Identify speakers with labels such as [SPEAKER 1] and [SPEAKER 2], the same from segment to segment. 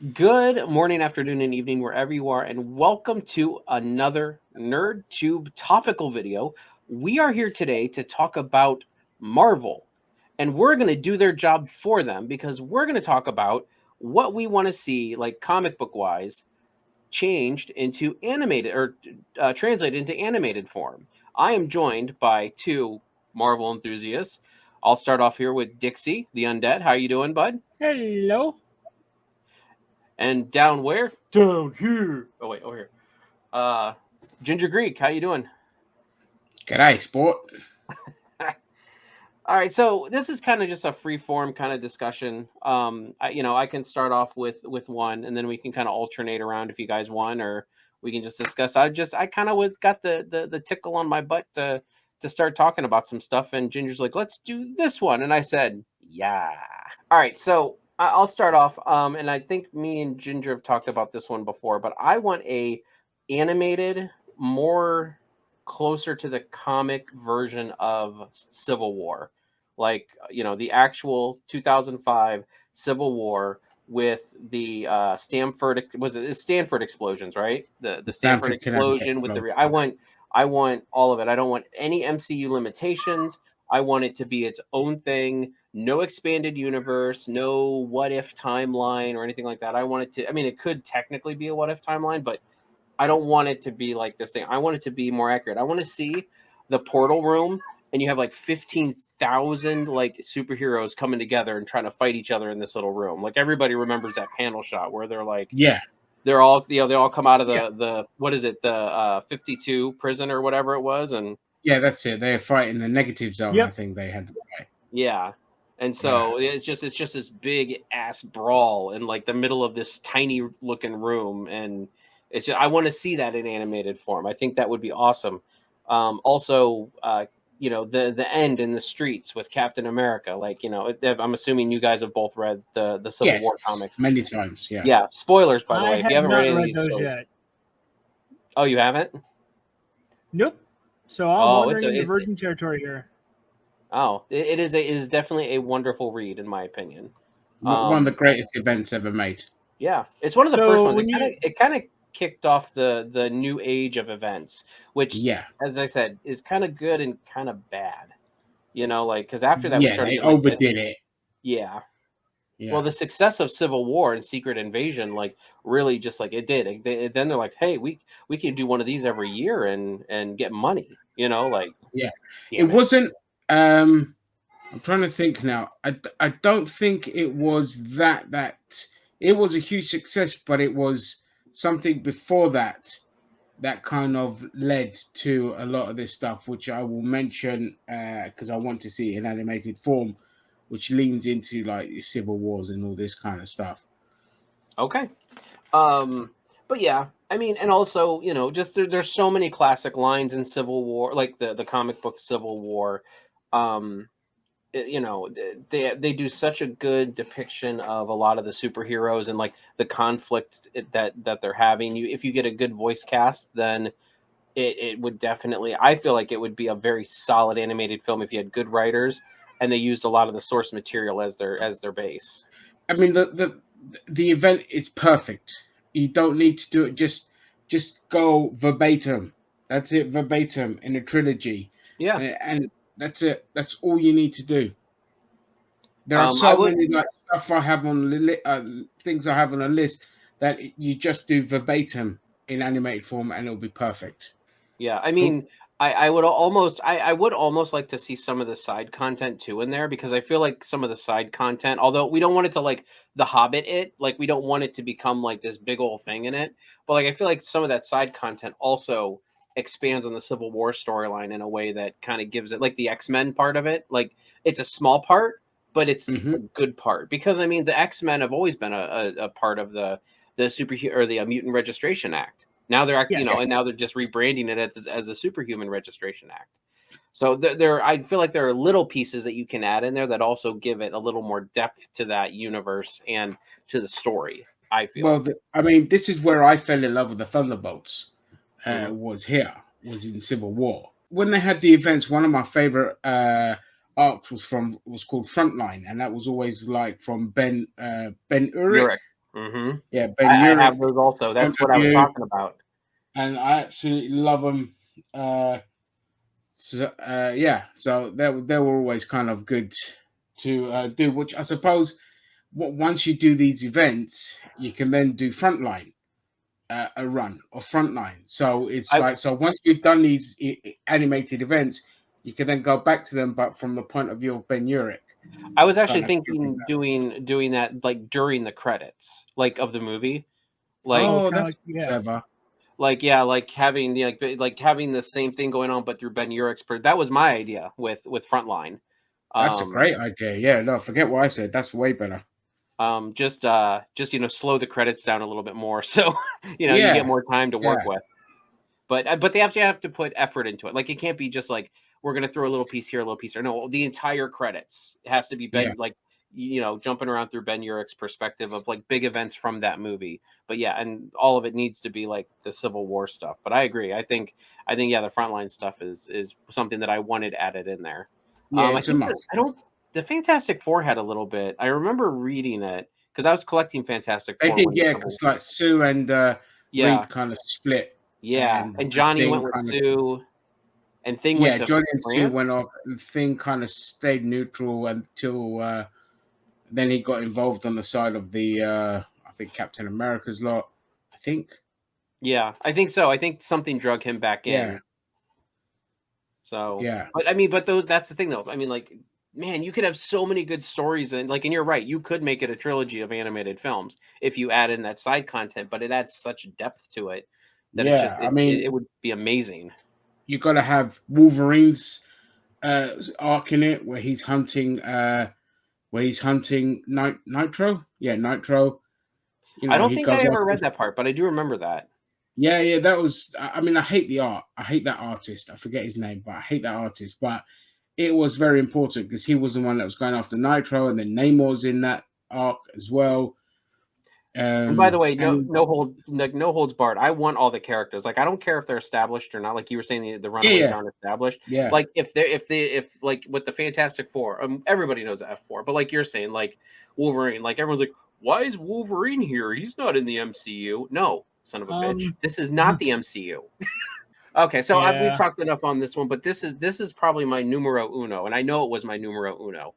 [SPEAKER 1] Good morning, afternoon, and evening, wherever you are, and welcome to another NerdTube topical video. We are here today to talk about Marvel, and we're going to do their job for them because we're going to talk about what we want to see, like comic book wise, changed into animated or translated into animated form. I am joined by two Marvel enthusiasts. I'll start off here with Dixie, the Undead. How you doing, bud?
[SPEAKER 2] Hello.
[SPEAKER 1] And down where? Down here. Oh wait, over here. Ginger Greek, how you doing?
[SPEAKER 3] G'day, sport.
[SPEAKER 1] All right, so this is kind of just a free form kind of discussion. I can start off with one, and then we can kind of alternate around if you guys want, or we can just discuss. I kind of was got the tickle on my butt to start talking about some stuff, and Ginger's like, let's do this one, and I said, yeah. All right, so I'll start off, and I think me and Ginger have talked about this one before, but I want a animated, more closer to the comic version of Civil War, like the actual 2005 Civil War with the Stanford explosions, right? The Stanford
[SPEAKER 3] Stanford Connecticut.
[SPEAKER 1] explosion with I want all of it. I don't want any MCU limitations. I want it to be its own thing. No expanded universe, no what if timeline or anything like that. I want it to. I mean, it could technically be a what if timeline, but I don't want it to be like this thing. I want it to be more accurate. I want to see the portal room, and you have like 15,000 like superheroes coming together and trying to fight each other in this little room. Like everybody remembers that panel shot where they're like,
[SPEAKER 3] Yeah,
[SPEAKER 1] they're all they all come out of the what is it, the 52 prison or whatever it was, and
[SPEAKER 3] yeah, that's it. They're fighting the negative zone.
[SPEAKER 2] Yep.
[SPEAKER 3] I think they had to fight.
[SPEAKER 1] yeah. And so it's just this big ass brawl in like the middle of this tiny looking room, and it's just, I want to see that in animated form. I think that would be awesome. Also, the end in the streets with Captain America. Like I'm assuming you guys have both read the Civil
[SPEAKER 3] Yes,
[SPEAKER 1] War comics.
[SPEAKER 3] many times. Yeah.
[SPEAKER 1] Yeah. Spoilers, by the
[SPEAKER 2] I
[SPEAKER 1] way, if
[SPEAKER 2] have
[SPEAKER 1] you haven't
[SPEAKER 2] not
[SPEAKER 1] read any of
[SPEAKER 2] read
[SPEAKER 1] these
[SPEAKER 2] those
[SPEAKER 1] stories.
[SPEAKER 2] yet.
[SPEAKER 1] Oh, you haven't?
[SPEAKER 2] Nope. So I'm
[SPEAKER 1] Oh,
[SPEAKER 2] wandering into virgin territory here.
[SPEAKER 1] Oh, it is definitely a wonderful read in my opinion.
[SPEAKER 3] One of the greatest events ever made.
[SPEAKER 1] Yeah, it's one of the
[SPEAKER 2] So
[SPEAKER 1] first ones.
[SPEAKER 2] when
[SPEAKER 1] It kind of kicked off the new age of events, which,
[SPEAKER 3] Yeah,
[SPEAKER 1] as I said, is kind of good and kind of bad. Like because after that we
[SPEAKER 3] yeah,
[SPEAKER 1] started
[SPEAKER 3] they
[SPEAKER 1] getting, like,
[SPEAKER 3] overdid it.
[SPEAKER 1] yeah.
[SPEAKER 3] Yeah,
[SPEAKER 1] Well, the success of Civil War and Secret Invasion, like, really just like it did. Then they're like, hey, we can do one of these every year and get money. Like,
[SPEAKER 3] yeah. It
[SPEAKER 1] damn it.
[SPEAKER 3] wasn't. I'm trying to think now. I don't think it was that it was a huge success, but it was something before that that kind of led to a lot of this stuff, which I will mention because I want to see it in animated form, which leans into like civil wars and all this kind of stuff.
[SPEAKER 1] Okay. But yeah, I mean, and also, just there's so many classic lines in Civil War, like the comic book Civil War. Um, they do such a good depiction of a lot of the superheroes and like the conflict that they're having. If you get a good voice cast, then it would definitely. I feel like it would be a very solid animated film if you had good writers and they used a lot of the source material as their base.
[SPEAKER 3] I mean, the event is perfect. You don't need to do it. Just go verbatim. That's it, verbatim in a trilogy.
[SPEAKER 1] Yeah.
[SPEAKER 3] And that's it. That's all you need to do. There are
[SPEAKER 1] I
[SPEAKER 3] so
[SPEAKER 1] would.
[SPEAKER 3] many like stuff I have on things I have on a list that you just do verbatim in animated form, and it'll be perfect.
[SPEAKER 1] Yeah, I mean, I would almost like to see some of the side content too in there because I feel like some of the side content, although we don't want it to like the Hobbit like we don't want it to become like this big old thing in it, but like I feel like some of that side content also expands on the Civil War storyline in a way that kind of gives it like the X-Men part of it. Like it's a small part, but it's a good part because I mean the X-Men have always been a part of the superhero or the Mutant Registration Act. Now they're
[SPEAKER 2] Yes.
[SPEAKER 1] and now they're just rebranding it as a Superhuman Registration Act. So I feel like there are little pieces that you can add in there that also give it a little more depth to that universe and to the story. I feel.
[SPEAKER 3] Well, I mean, this is where I fell in love with the Thunderbolts.
[SPEAKER 1] Mhm.
[SPEAKER 3] Was in Civil War when they had the events. One of my favorite arcs was called Frontline, and that was always like from Ben Urich.
[SPEAKER 1] Mm-hmm.
[SPEAKER 3] Yeah, Ben
[SPEAKER 1] I
[SPEAKER 3] Urich
[SPEAKER 1] have those also.
[SPEAKER 3] point
[SPEAKER 1] That's
[SPEAKER 3] of
[SPEAKER 1] what I was
[SPEAKER 3] view,
[SPEAKER 1] talking about.
[SPEAKER 3] and I absolutely love them. Yeah, so they were always kind of good to do. Which I suppose, once you do these events, you can then do frontline a run or frontline. So it's
[SPEAKER 1] I
[SPEAKER 3] like, so once you've done these animated events, you can then go back to them, but from the point of view of Ben Urich,
[SPEAKER 1] I was actually
[SPEAKER 3] kind of doing
[SPEAKER 1] thinking
[SPEAKER 3] that.
[SPEAKER 1] doing that like during the credits, like of the movie, like
[SPEAKER 2] Oh,
[SPEAKER 3] Oh,
[SPEAKER 2] kind of
[SPEAKER 3] that's
[SPEAKER 2] like yeah.
[SPEAKER 3] clever.
[SPEAKER 1] yeah, like having the like having the same thing going on, but through Ben Urich's. That was my idea with Frontline.
[SPEAKER 3] That's a
[SPEAKER 1] Um,
[SPEAKER 3] great idea. Yeah, no, forget what I said. That's way better.
[SPEAKER 1] just slow the credits down a little bit more, so you get
[SPEAKER 3] Yeah,
[SPEAKER 1] more time to work
[SPEAKER 3] yeah,
[SPEAKER 1] with. But they have to put effort into it. Like it can't be just like we're gonna throw a little piece here, a little piece there. No, the entire credits has to be
[SPEAKER 3] yeah.
[SPEAKER 1] Ben, like jumping around through Ben Urich's perspective of like big events from that movie. But yeah, and all of it needs to be like the Civil War stuff. But I agree. I think yeah, the frontline stuff is something that I wanted added in there.
[SPEAKER 3] Yeah,
[SPEAKER 1] I
[SPEAKER 3] it's a
[SPEAKER 1] think that
[SPEAKER 3] must.
[SPEAKER 1] I don't. The Fantastic Four had a little bit. I remember reading it because I was collecting Fantastic
[SPEAKER 3] They
[SPEAKER 1] Four
[SPEAKER 3] did,
[SPEAKER 1] when the
[SPEAKER 3] yeah,
[SPEAKER 1] Civil.
[SPEAKER 3] because like Sue and
[SPEAKER 1] Yeah,
[SPEAKER 3] Reed kind of split,
[SPEAKER 1] yeah,
[SPEAKER 3] and
[SPEAKER 1] and
[SPEAKER 3] the
[SPEAKER 1] Johnny
[SPEAKER 3] thing
[SPEAKER 1] went with
[SPEAKER 3] kind of,
[SPEAKER 1] Sue. And Thing went
[SPEAKER 3] yeah,
[SPEAKER 1] to
[SPEAKER 3] Johnny and Sue
[SPEAKER 1] France?
[SPEAKER 3] went off, and Thing kind of stayed neutral until then he got involved on the side of the I think Captain America's lot. I think,
[SPEAKER 1] Yeah, I think so. I think something drug him back
[SPEAKER 3] yeah,
[SPEAKER 1] in. So,
[SPEAKER 3] yeah,
[SPEAKER 1] but I mean, but though that's the thing though. I mean, like, man, you could have so many good stories and you're right, you could make it a trilogy of animated films if you add in that side content, but it adds such depth to it that it's just
[SPEAKER 3] yeah. I
[SPEAKER 1] it
[SPEAKER 3] mean,
[SPEAKER 1] would be amazing.
[SPEAKER 3] you got to have Wolverine's arc in it where he's hunting Nitro. Yeah, Nitro.
[SPEAKER 1] I don't
[SPEAKER 3] He
[SPEAKER 1] think
[SPEAKER 3] goes
[SPEAKER 1] I ever
[SPEAKER 3] after.
[SPEAKER 1] read that part, but I do remember that.
[SPEAKER 3] Yeah, yeah, that was. I mean, I hate the art. I hate that artist. I forget his name, but I hate that artist. But it was very important because he was the one that was going after Nitro, and then Namor's in that arc as well.
[SPEAKER 1] And by the way,
[SPEAKER 3] And
[SPEAKER 1] no holds barred. I want all the characters. Like I don't care if they're established or not. Like you were saying, the
[SPEAKER 3] yeah,
[SPEAKER 1] Runaways
[SPEAKER 3] yeah,
[SPEAKER 1] aren't established.
[SPEAKER 3] yeah,
[SPEAKER 1] Like if like with the Fantastic Four, everybody knows F4. But like you're saying, like Wolverine, like everyone's like, why is Wolverine here? He's not in the MCU. No, son of a bitch, this is not the MCU. Okay, so we've
[SPEAKER 2] Yeah.
[SPEAKER 1] talked enough on this one, but this is probably my numero uno, and I know it was my numero uno.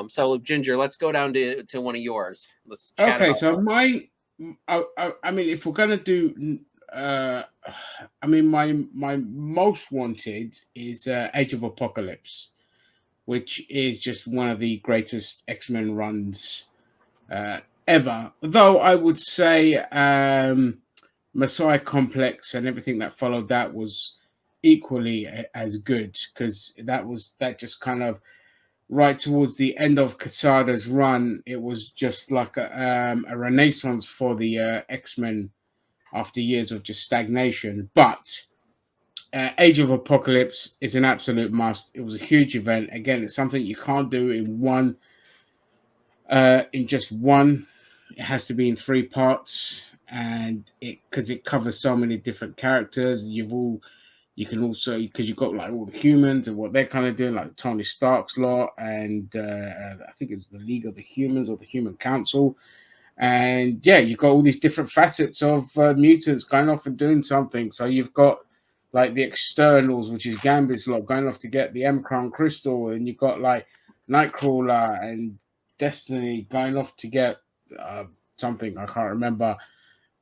[SPEAKER 1] So Ginger, let's go down to one of yours. Let's chat
[SPEAKER 3] Okay,
[SPEAKER 1] about
[SPEAKER 3] so
[SPEAKER 1] that.
[SPEAKER 3] I mean, if we're gonna do, uh, I mean, my most wanted is Age of Apocalypse, which is just one of the greatest X-Men runs ever. Though I would say Messiah Complex and everything that followed that was equally as good because that just kind of right towards the end of Quesada's run. It was just like a renaissance for the X-Men after years of just stagnation. But Age of Apocalypse is an absolute must. It was a huge event. Again, it's something you can't do in just one. It has to be in three parts, and because it covers so many different characters. You can also because you've got like all the humans and what they're kind of doing, like Tony Stark's lot, and I think it was the League of the Humans or the Human Council. And yeah, you've got all these different facets of mutants going off and doing something. So you've got like the externals, which is Gambit's lot going off to get the M Crown Crystal, and you've got like Nightcrawler and Destiny going off to get something I can't remember.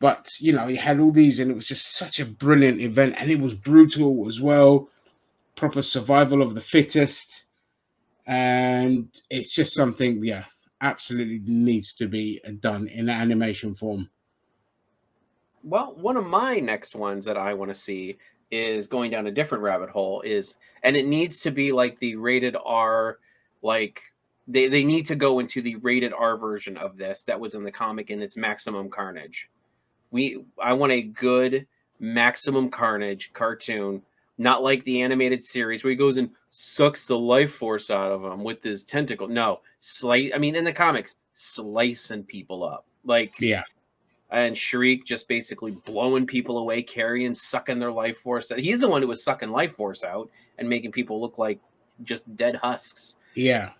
[SPEAKER 3] But you had all these, and it was just such a brilliant event, and it was brutal as well. Proper survival of the fittest, and it's just something, yeah, absolutely needs to be done in animation form.
[SPEAKER 1] Well, one of my next ones that I want to see is going down a different rabbit hole and it needs to be like the rated R, like they need to go into the rated R version of this that was in the comic and it's Maximum Carnage. I want a good Maximum Carnage cartoon, not like the animated series where he goes and sucks the life force out of them with his tentacle. No, I mean, in the comics, slicing people up like.
[SPEAKER 3] Yeah,
[SPEAKER 1] And Shriek just basically blowing people away, carrying, sucking their life force out. He's the one who was sucking life force out and making people look like just dead husks.
[SPEAKER 3] yeah,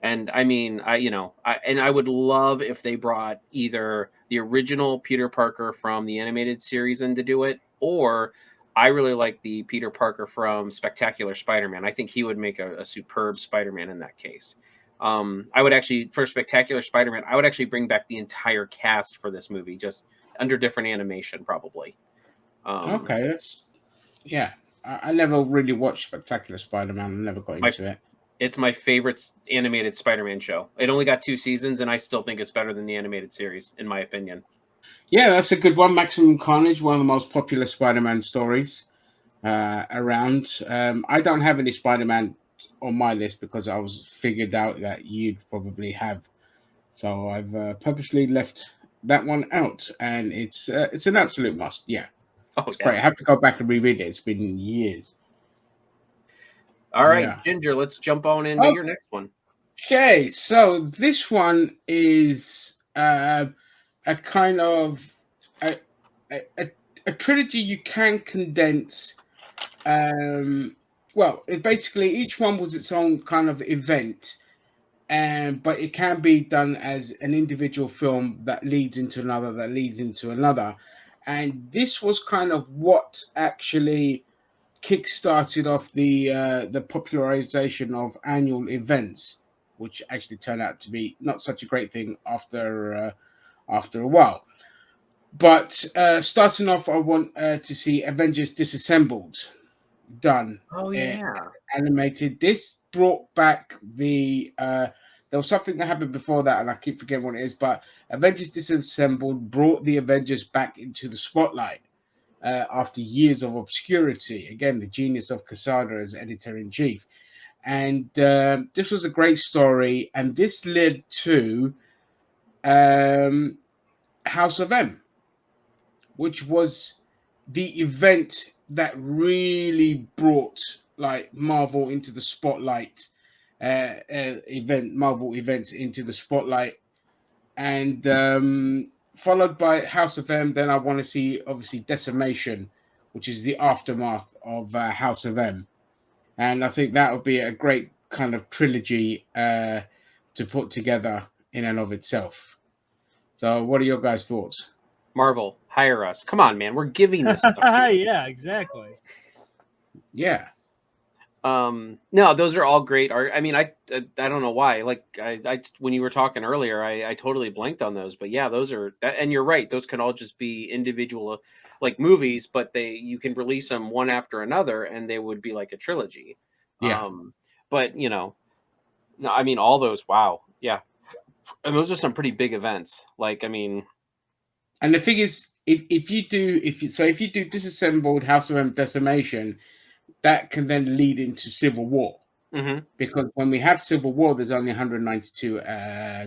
[SPEAKER 1] And I mean, I would love if they brought either the original Peter Parker from the animated series in to do it, or I really like the Peter Parker from Spectacular Spider-Man. I think he would make a superb Spider-Man in that case. I would actually, for Spectacular Spider-Man, I would actually bring back the entire cast for this movie, just under different animation, probably.
[SPEAKER 3] Okay, that's yeah. I never really watched Spectacular Spider-Man. I never got
[SPEAKER 1] My
[SPEAKER 3] into it.
[SPEAKER 1] It's my favorite animated Spider-Man show. It only got 2 seasons, and I still think it's better than the animated series, in my opinion.
[SPEAKER 3] Yeah, that's a good one. Maximum Carnage, one of the most popular Spider-Man stories around. I don't have any Spider-Man on my list because I was figured out that you'd probably have. So I've purposely left that one out, and it's an absolute must. Yeah,
[SPEAKER 1] Oh,
[SPEAKER 3] it's
[SPEAKER 1] yeah.
[SPEAKER 3] great. I have to go back and reread it. It's been years.
[SPEAKER 1] All right,
[SPEAKER 3] Yeah.
[SPEAKER 1] Ginger, let's jump on into your next one.
[SPEAKER 3] Okay, so this one is a kind of a, a trilogy you can condense. Well, it basically each one was its own kind of event, and but it can be done as an individual film that leads into another, that leads into another, and this was kind of what actually kick-started off the popularization of annual events, which actually turned out to be not such a great thing after a while. But starting off, I want to see Avengers Disassembled done,
[SPEAKER 1] Oh, yeah.
[SPEAKER 3] animated. This brought back there was something that happened before that, and I keep forgetting what it is. But Avengers Disassembled brought the Avengers back into the spotlight after years of obscurity. Again, the genius of Quesada as editor in chief, and this was a great story, and this led to House of M, which was the event that really brought like Marvel into the spotlight. Marvel events into the spotlight, and followed by House of M. Then I want to see obviously Decimation, which is the aftermath of House of M, and I think that would be a great kind of trilogy to put together in and of itself. So, what are your guys' thoughts?
[SPEAKER 1] Marvel, hire us. Come on, man. We're giving this stuff to you.
[SPEAKER 2] Yeah, exactly.
[SPEAKER 3] Yeah.
[SPEAKER 1] No, those are all great art. I mean, I don't know why. Like I when you were talking earlier, I totally blanked on those. But yeah, those are and you're right. Those can all just be individual like movies, but you can release them one after another, and they would be like a trilogy.
[SPEAKER 3] Yeah.
[SPEAKER 1] But no, I mean all those. Wow, yeah, and those are some pretty big events. Like I mean,
[SPEAKER 3] and the thing is, if you do Disassembled, House of M, Decimation, that can then lead into Civil War.
[SPEAKER 1] Mm-hmm.
[SPEAKER 3] Because when we have Civil War, there's only 192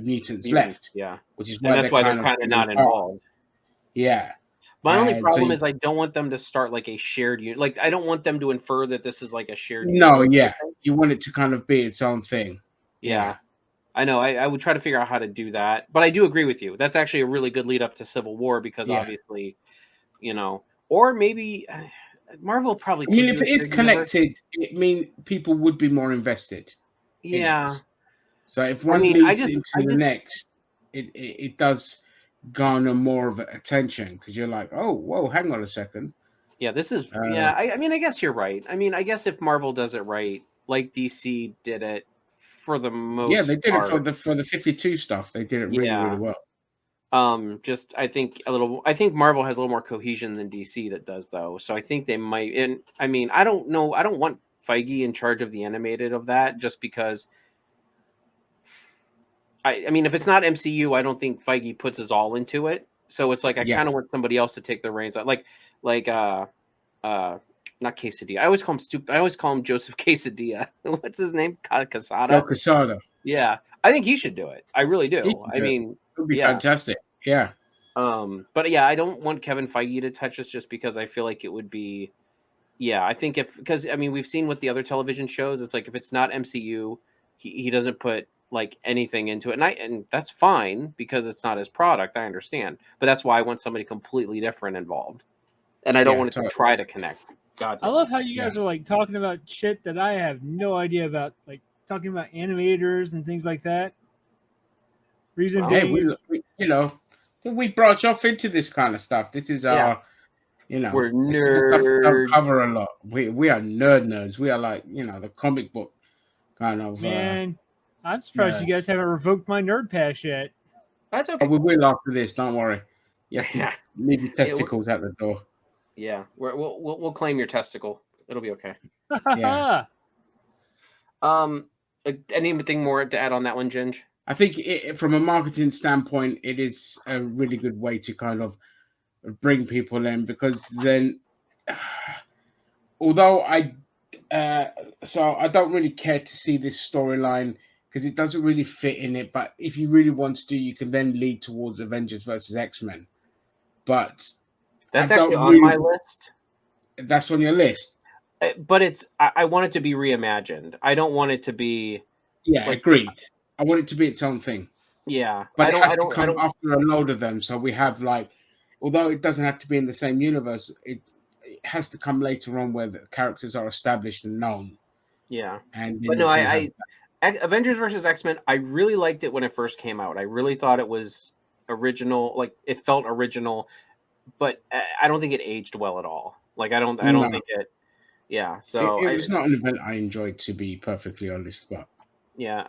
[SPEAKER 3] mutants left.
[SPEAKER 1] Yeah,
[SPEAKER 3] which is
[SPEAKER 1] and that's why they're kind of not involved.
[SPEAKER 3] Yeah.
[SPEAKER 1] My only problem is I don't want them to start like a shared unit. Like I don't want them to infer that this is like a shared.
[SPEAKER 3] No, yeah, you want it to kind of be its own thing.
[SPEAKER 1] Yeah. I know. I would try to figure out how to do that, but I do agree with you. That's actually a really good lead up to Civil War because obviously, or maybe Marvel probably.
[SPEAKER 3] I mean, if it is connected, it means people would be more invested.
[SPEAKER 1] Yeah.
[SPEAKER 3] So if one leads into the next, it does garner more of attention because you're like, oh, whoa, hang on a second.
[SPEAKER 1] Yeah, this is. I mean, I guess you're right. I mean, I guess if Marvel does it right, like DC did it for the most.
[SPEAKER 3] Yeah, they did it for the 52 stuff. They did it really, really well.
[SPEAKER 1] I think Marvel has a little more cohesion than DC that does though. So I think they might. And I mean, I don't know. I don't want Feige in charge of the animated of that just because. I mean, if it's not MCU, I don't think Feige puts his all into it. So it's like I kind of want somebody else to take the reins on, like not Quesadilla. I always call him stupid. I always call him Joseph Quesadilla. What's his name? Quesada.
[SPEAKER 3] Oh, Quesada.
[SPEAKER 1] Yeah, I think he should do it. I really do. I mean,
[SPEAKER 3] it would be fantastic. Yeah.
[SPEAKER 1] But yeah, I don't want Kevin Feige to touch this just because I feel like it would be. Yeah, I think because I mean we've seen with the other television shows, it's like if it's not MCU, he doesn't put like anything into it, and that's fine because it's not his product. I understand, but that's why I want somebody completely different involved, and I don't want it to try to connect. God,
[SPEAKER 2] I love how you guys are like talking about shit that I have no idea about, like talking about animators and things like that. Reason
[SPEAKER 3] Yeah,
[SPEAKER 2] being is
[SPEAKER 3] we branch off into this kind of stuff. This is our,
[SPEAKER 1] We're
[SPEAKER 3] this is the stuff we don't
[SPEAKER 1] nerds.
[SPEAKER 3] cover a lot. We are nerds. We are like, the comic book kind of.
[SPEAKER 2] man, I'm surprised you guys
[SPEAKER 3] nerds.
[SPEAKER 2] haven't revoked my nerd pass yet.
[SPEAKER 1] That's okay.
[SPEAKER 3] We will after this. Don't worry. You have to
[SPEAKER 1] Yeah.
[SPEAKER 3] leave your testicles at the door.
[SPEAKER 1] Yeah, we'll claim your testicle. It'll be okay.
[SPEAKER 3] Yeah.
[SPEAKER 1] Anything more to add on that one, Ginge?
[SPEAKER 3] I think from a marketing standpoint, it is a really good way to kind of bring people in, because then, although I don't really care to see this storyline because it doesn't really fit in it. But if you really want to do, you can then lead towards Avengers versus X-Men. But
[SPEAKER 1] that's actually on my list.
[SPEAKER 3] That's on your list.
[SPEAKER 1] But I want it to be reimagined. I don't want it to be.
[SPEAKER 3] Yeah, agreed. I want it to be its own thing.
[SPEAKER 1] Yeah,
[SPEAKER 3] but it has to come after a load of them. So we have although it doesn't have to be in the same universe, it has to come later on where the characters are established and known.
[SPEAKER 1] Yeah,
[SPEAKER 3] but no,
[SPEAKER 1] Avengers versus X-Men, I really liked it when it first came out. I really thought it was original. Like, it felt original, but I don't think it aged well at all. Like, I don't think it. Yeah, so
[SPEAKER 3] it was not an event I enjoyed, to be perfectly honest. But
[SPEAKER 1] yeah,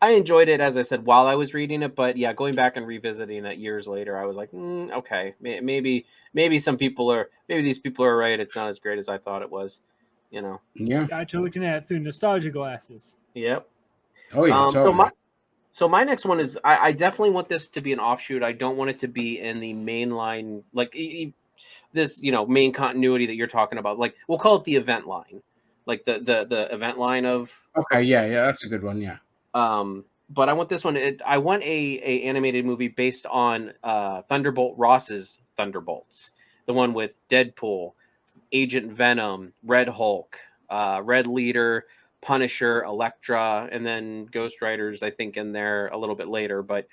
[SPEAKER 1] I enjoyed it, as I said, while I was reading it. But yeah, going back and revisiting it years later, I was like, okay, maybe these people are right. It's not as great as I thought it was.
[SPEAKER 3] Yeah.
[SPEAKER 2] Got you looking at it through nostalgia glasses.
[SPEAKER 1] Yep.
[SPEAKER 3] Oh yeah. Totally.
[SPEAKER 1] So my next one is I definitely want this to be an offshoot. I don't want it to be in the main line, like this, main continuity that you're talking about. Like, we'll call it the event line, like the event line of.
[SPEAKER 3] Okay. Yeah. That's a good one. Yeah.
[SPEAKER 1] But I want this one. I want a animated movie based on Thunderbolt Ross's Thunderbolts, the one with Deadpool, Agent Venom, Red Hulk, Red Leader, Punisher, Elektra, and then Ghost Riders, I think, in there a little bit later. But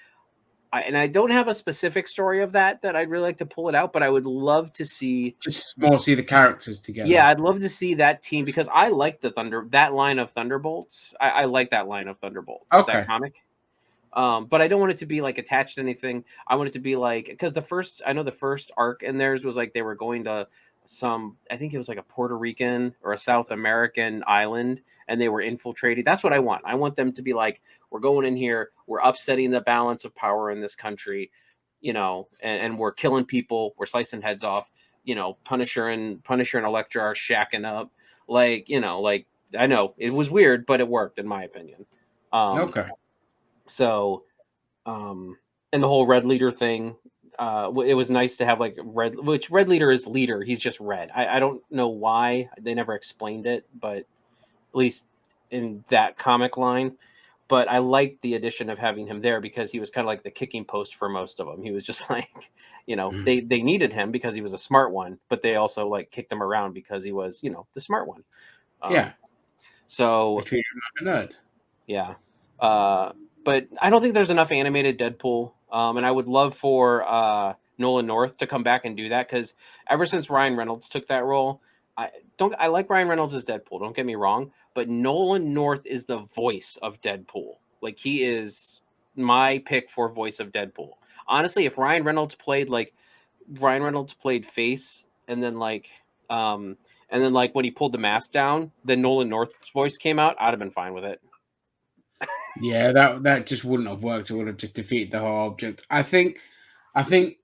[SPEAKER 1] I don't have a specific story of that I'd really like to pull it out, but I would love to see
[SPEAKER 3] the characters together.
[SPEAKER 1] Yeah, I'd love to see that team, because I like that line of Thunderbolts. I like that line of Thunderbolts, that comic. But I don't want it to be like attached to anything. I want it to be like, because the first arc in theirs was like they were going to I think it was like a Puerto Rican or a South American island, and they were infiltrated. That's what I want. I want them to be like, we're going in here, we're upsetting the balance of power in this country, and we're killing people, we're slicing heads off. Punisher and Elektra are shacking up. I know it was weird, but it worked in my opinion. So, and the whole Red Leader thing, it was nice to have like Red Leader is leader. He's just red. I don't know why they never explained it, but at least in that comic line. But I liked the addition of having him there, because he was kind of like the kicking post for most of them. He was just like, they needed him because he was a smart one, but they also like kicked him around because he was, the smart one. So
[SPEAKER 3] if you're not a nerd.
[SPEAKER 1] Yeah. But I don't think there's enough animated Deadpool. And I would love for Nolan North to come back and do that, because ever since Ryan Reynolds took that role, I like Ryan Reynolds as Deadpool, don't get me wrong, but Nolan North is the voice of Deadpool. Like, he is my pick for voice of Deadpool. Honestly, if Ryan Reynolds played Face, and then when he pulled the mask down, then Nolan North's voice came out, I'd have been fine with it.
[SPEAKER 3] Yeah, that just wouldn't have worked. It would have just defeated the whole object. I think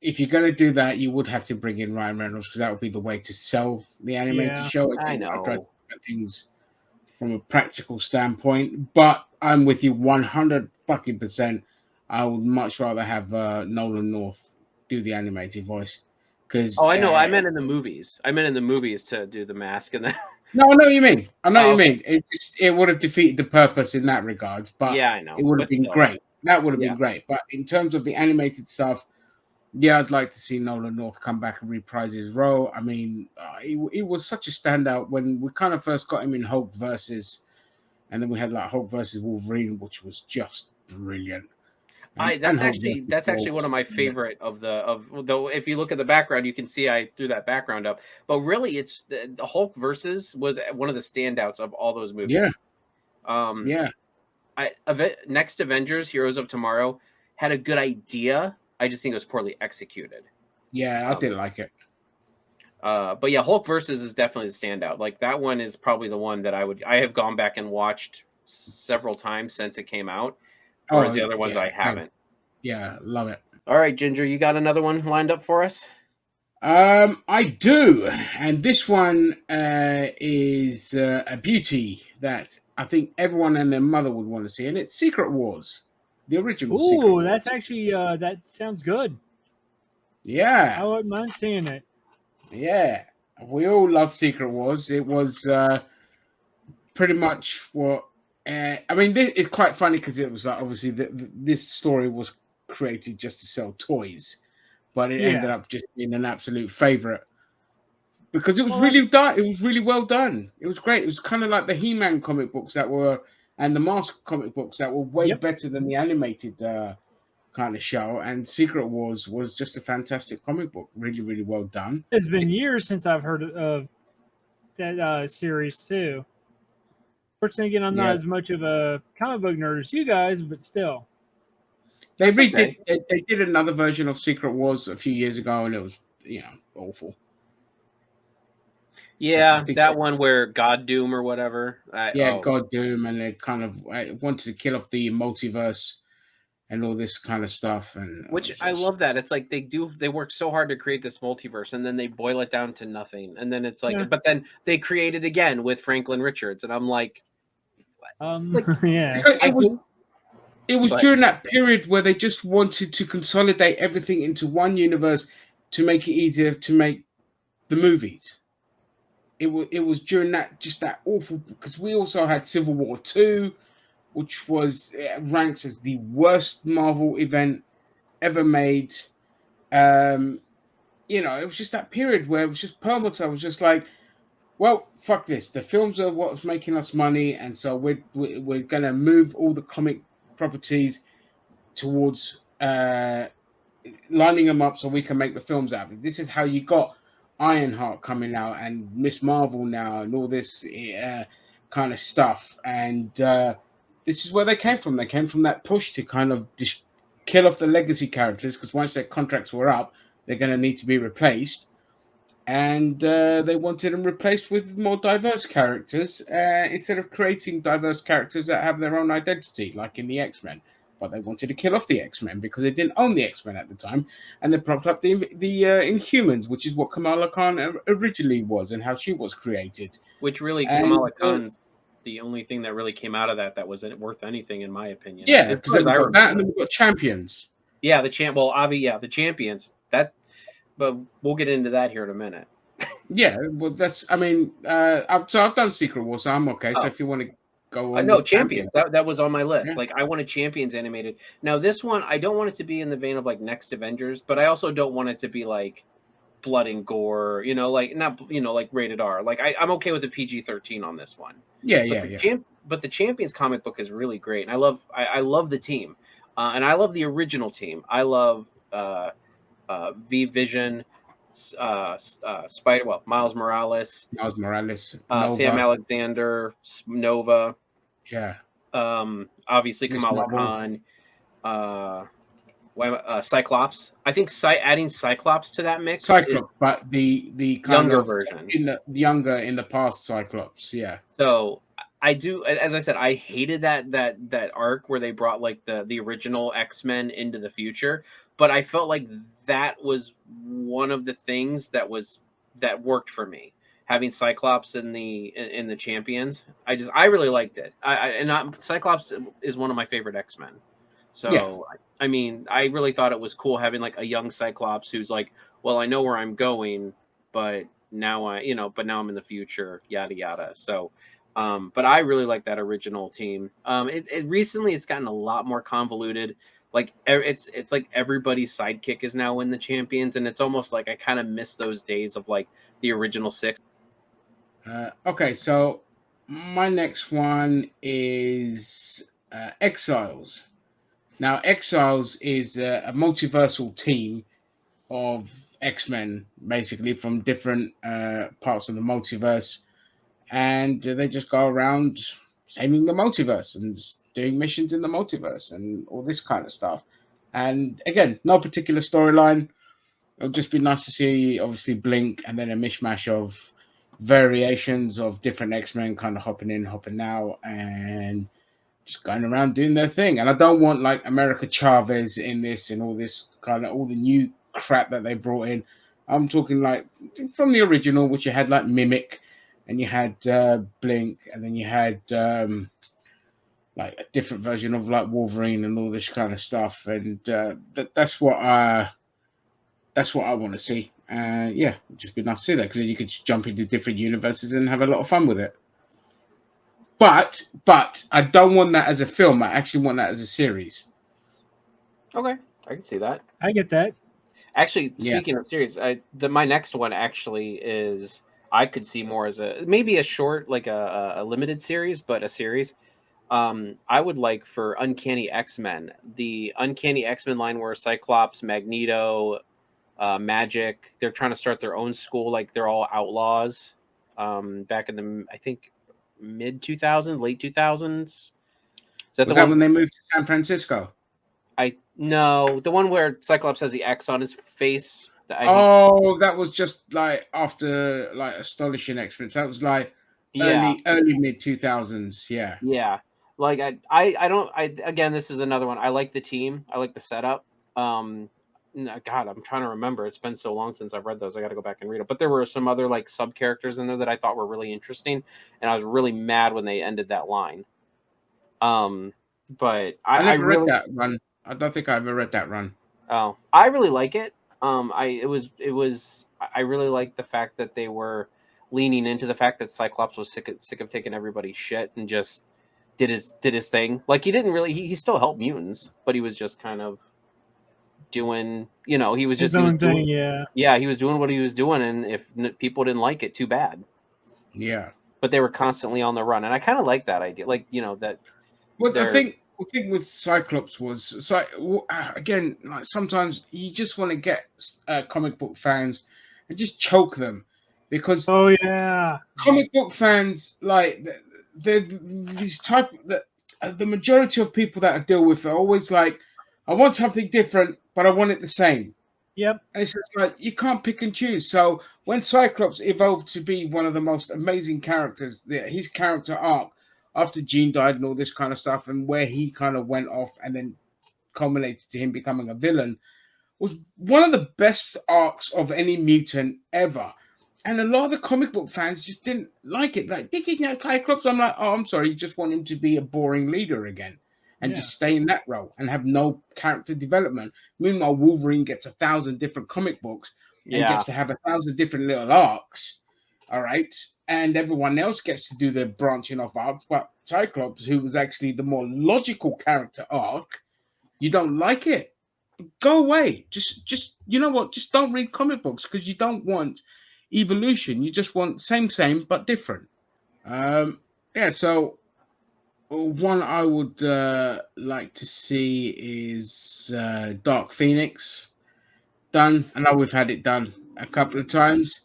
[SPEAKER 3] if you're going to do that, you would have to bring in Ryan Reynolds, because that would be the way to sell the animated show.
[SPEAKER 1] I know.
[SPEAKER 3] I tried to look at things from a practical standpoint, but I'm with you 100%. I would much rather have Nolan North do the animated voice.
[SPEAKER 1] I know. I meant in the movies. To do the mask and that.
[SPEAKER 3] No, I know what you mean. It would have defeated the purpose in that regard. But
[SPEAKER 1] yeah, I know.
[SPEAKER 3] It would have been great. That would have been great. But in terms of the animated stuff, yeah, I'd like to see Nolan North come back and reprise his role. I mean, it was such a standout when we kind of first got him in Hulk versus, and then we had like Hulk versus Wolverine, which was just brilliant.
[SPEAKER 1] That's actually one of my favorite though. If you look at the background, you can see I threw that background up. But really, it's the Hulk versus was one of the standouts of all those movies.
[SPEAKER 3] Yeah.
[SPEAKER 1] Next Avengers, Heroes of Tomorrow, had a good idea. I just think it was poorly executed.
[SPEAKER 3] Yeah, I did like it.
[SPEAKER 1] But yeah, Hulk versus is definitely the standout. Like that one is probably the one that I have gone back and watched several times since it came out, whereas the other ones I haven't.
[SPEAKER 3] Yeah, love it.
[SPEAKER 1] All right, Ginger, you got another one lined up for us?
[SPEAKER 3] I do, and this one is a beauty that I think everyone and their mother would want to see, and it's Secret Wars, the original. Secret
[SPEAKER 2] Ooh,
[SPEAKER 3] Wars.
[SPEAKER 2] that's actually that sounds good.
[SPEAKER 3] Yeah,
[SPEAKER 2] I wouldn't mind seeing it.
[SPEAKER 3] yeah. We all love Secret Wars. It was pretty much what. I mean, it's quite funny because it was obviously this story was created just to sell toys, but it ended up just being an absolute favorite because it was really done. It was really well done. It was great. It was kind of like the He-Man comic books and the Mask comic books that were way better than the animated kind of show. And Secret Wars was just a fantastic comic book. Really, really well done.
[SPEAKER 2] It's been years since I've heard of that series too. Fortunately, again, I'm not as much of a comic book nerd as you guys, but still.
[SPEAKER 3] They did another version of Secret Wars a few years ago, and it was awful.
[SPEAKER 1] Yeah, that one where God Doom or whatever.
[SPEAKER 3] God Doom, and they kind of wanted to kill off the multiverse and all this kind of stuff. And
[SPEAKER 1] which I love that. It's like they work so hard to create this multiverse, and then they boil it down to nothing. And then it's like, but then they create it again with Franklin Richards, and I'm like,
[SPEAKER 3] It was during that period where they just wanted to consolidate everything into one universe to make it easier to make the movies. It was during that awful, because we also had Civil War 2, which was ranked as the worst Marvel event ever made. It was just that period where it was just permanent. I was just like, well, fuck this. The films are what's making us money, and so we're going to move all the comic properties towards lining them up so we can make the films out of it. This is how you got Ironheart coming out and Miss Marvel now and all this kind of stuff. And this is where they came from. They came from that push to kind of kill off the legacy characters, because once their contracts were up, they're going to need to be replaced. And they wanted them replaced with more diverse characters instead of creating diverse characters that have their own identity, like in the X-Men. But they wanted to kill off the X-Men because they didn't own the X-Men at the time, and they propped up the Inhumans, which is what Kamala Khan originally was and how she was created.
[SPEAKER 1] Which really, Kamala Khan's the only thing that really came out of that wasn't worth anything, in my opinion.
[SPEAKER 3] Yeah, because we've got that, and then we've got Champions.
[SPEAKER 1] Yeah, the Champions. But we'll get into that here in a minute.
[SPEAKER 3] Yeah, well, I've done Secret Wars, so I'm okay. So if you want to go on,
[SPEAKER 1] no, Champions. That was on my list. Yeah. Like, I wanted Champions animated. Now, this one, I don't want it to be in the vein of like Next Avengers, but I also don't want it to be like blood and gore. Like rated R. Like, I'm okay with the PG-13 on this one. But the Champions comic book is really great, and I love the team, and I love the original team. I love V-Vision, Miles Morales, Sam Alexander, Nova, obviously Kamala Khan, Cyclops. I think adding Cyclops to that mix,
[SPEAKER 3] but the kind
[SPEAKER 1] younger
[SPEAKER 3] of
[SPEAKER 1] version,
[SPEAKER 3] in the past Cyclops,
[SPEAKER 1] So I do, as I said, I hated that arc where they brought like the original X-Men into the future, but I felt like that was one of the things that worked for me. Having Cyclops in the Champions, I really liked it. Cyclops is one of my favorite X-Men. So I mean, I really thought it was cool having like a young Cyclops who's like, well, I know where I'm going, but now I'm in the future, yada yada. So. But I really like that original team. Recently it's gotten a lot more convoluted. Like it's like everybody's sidekick is now in the Champions, and it's almost like I kind of miss those days of like the original 6.
[SPEAKER 3] Okay, so my next one is Exiles. Now, Exiles is a multiversal team of X-Men, basically from different parts of the multiverse. And they just go around saving the multiverse and doing missions in the multiverse and all this kind of stuff. And again, no particular storyline. It'll just be nice to see, obviously, Blink and then a mishmash of variations of different X-Men kind of hopping in, hopping out, and just going around doing their thing. And I don't want like America Chavez in this and all this kind of all the new crap that they brought in. I'm talking like from the original, which you had like Mimic, and you had Blink, and then you had like a different version of like Wolverine and all this kind of stuff. And that's what I want to see. Yeah, it'd just be nice to see that because then you could just jump into different universes and have a lot of fun with it. But I don't want that as a film. I actually want that as a series.
[SPEAKER 1] Okay, I can see that.
[SPEAKER 2] I get that.
[SPEAKER 1] Actually, speaking of series, my next one actually is I could see more as maybe a short, like a limited series, but a series. I would like for Uncanny X-Men, the Uncanny X-Men line where Cyclops, Magneto, Magic, they're trying to start their own school, like they're all outlaws. Back in the, I think, mid 2000s, late 2000s. Is
[SPEAKER 3] that was that when they moved to San Francisco?
[SPEAKER 1] No, the one where Cyclops has the X on his face.
[SPEAKER 3] That was just like after like Astonishing X-Men. So that was like early mid 2000s. Yeah.
[SPEAKER 1] Like again, this is another one. I like the team. I like the setup. God, I'm trying to remember. It's been so long since I've read those. I got to go back and read it. But there were some other like sub characters in there that I thought were really interesting, and I was really mad when they ended that line. But I
[SPEAKER 3] never read that run. I don't think I ever read that run.
[SPEAKER 1] Oh, I really like it. I really like the fact that they were leaning into the fact that Cyclops was sick of taking everybody's shit and just did his thing. Like he still helped mutants, but he was just kind of doing, he was just
[SPEAKER 2] his own thing.
[SPEAKER 1] He was doing what he was doing, and if people didn't like it, too bad.
[SPEAKER 3] Yeah,
[SPEAKER 1] but they were constantly on the run, and I kind of like that idea. Like that.
[SPEAKER 3] Well, the thing with Cyclops was again, like sometimes you just want to get comic book fans and just choke them because comic book fans like they're these type that the majority of people that I deal with are always like, I want something different, but I want it the same.
[SPEAKER 2] Yep.
[SPEAKER 3] And it's just like you can't pick and choose. So when Cyclops evolved to be one of the most amazing characters, his character arc after Jean died and all this kind of stuff, and where he kind of went off and then culminated to him becoming a villain, was one of the best arcs of any mutant ever. And a lot of the comic book fans just didn't like it. Like, this is not Cyclops. I'm like, oh, I'm sorry. You just want him to be a boring leader again and just stay in that role and have no character development. Meanwhile, Wolverine gets 1,000 different comic books and gets to have 1,000 different little arcs. All right. And everyone else gets to do their branching off arcs. But Cyclops, who was actually the more logical character arc, you don't like it. Go away. Just you know what? Just don't read comic books because you don't want evolution. You just want same, but different. So one I would like to see is Dark Phoenix done. I know we've had it done a couple of times.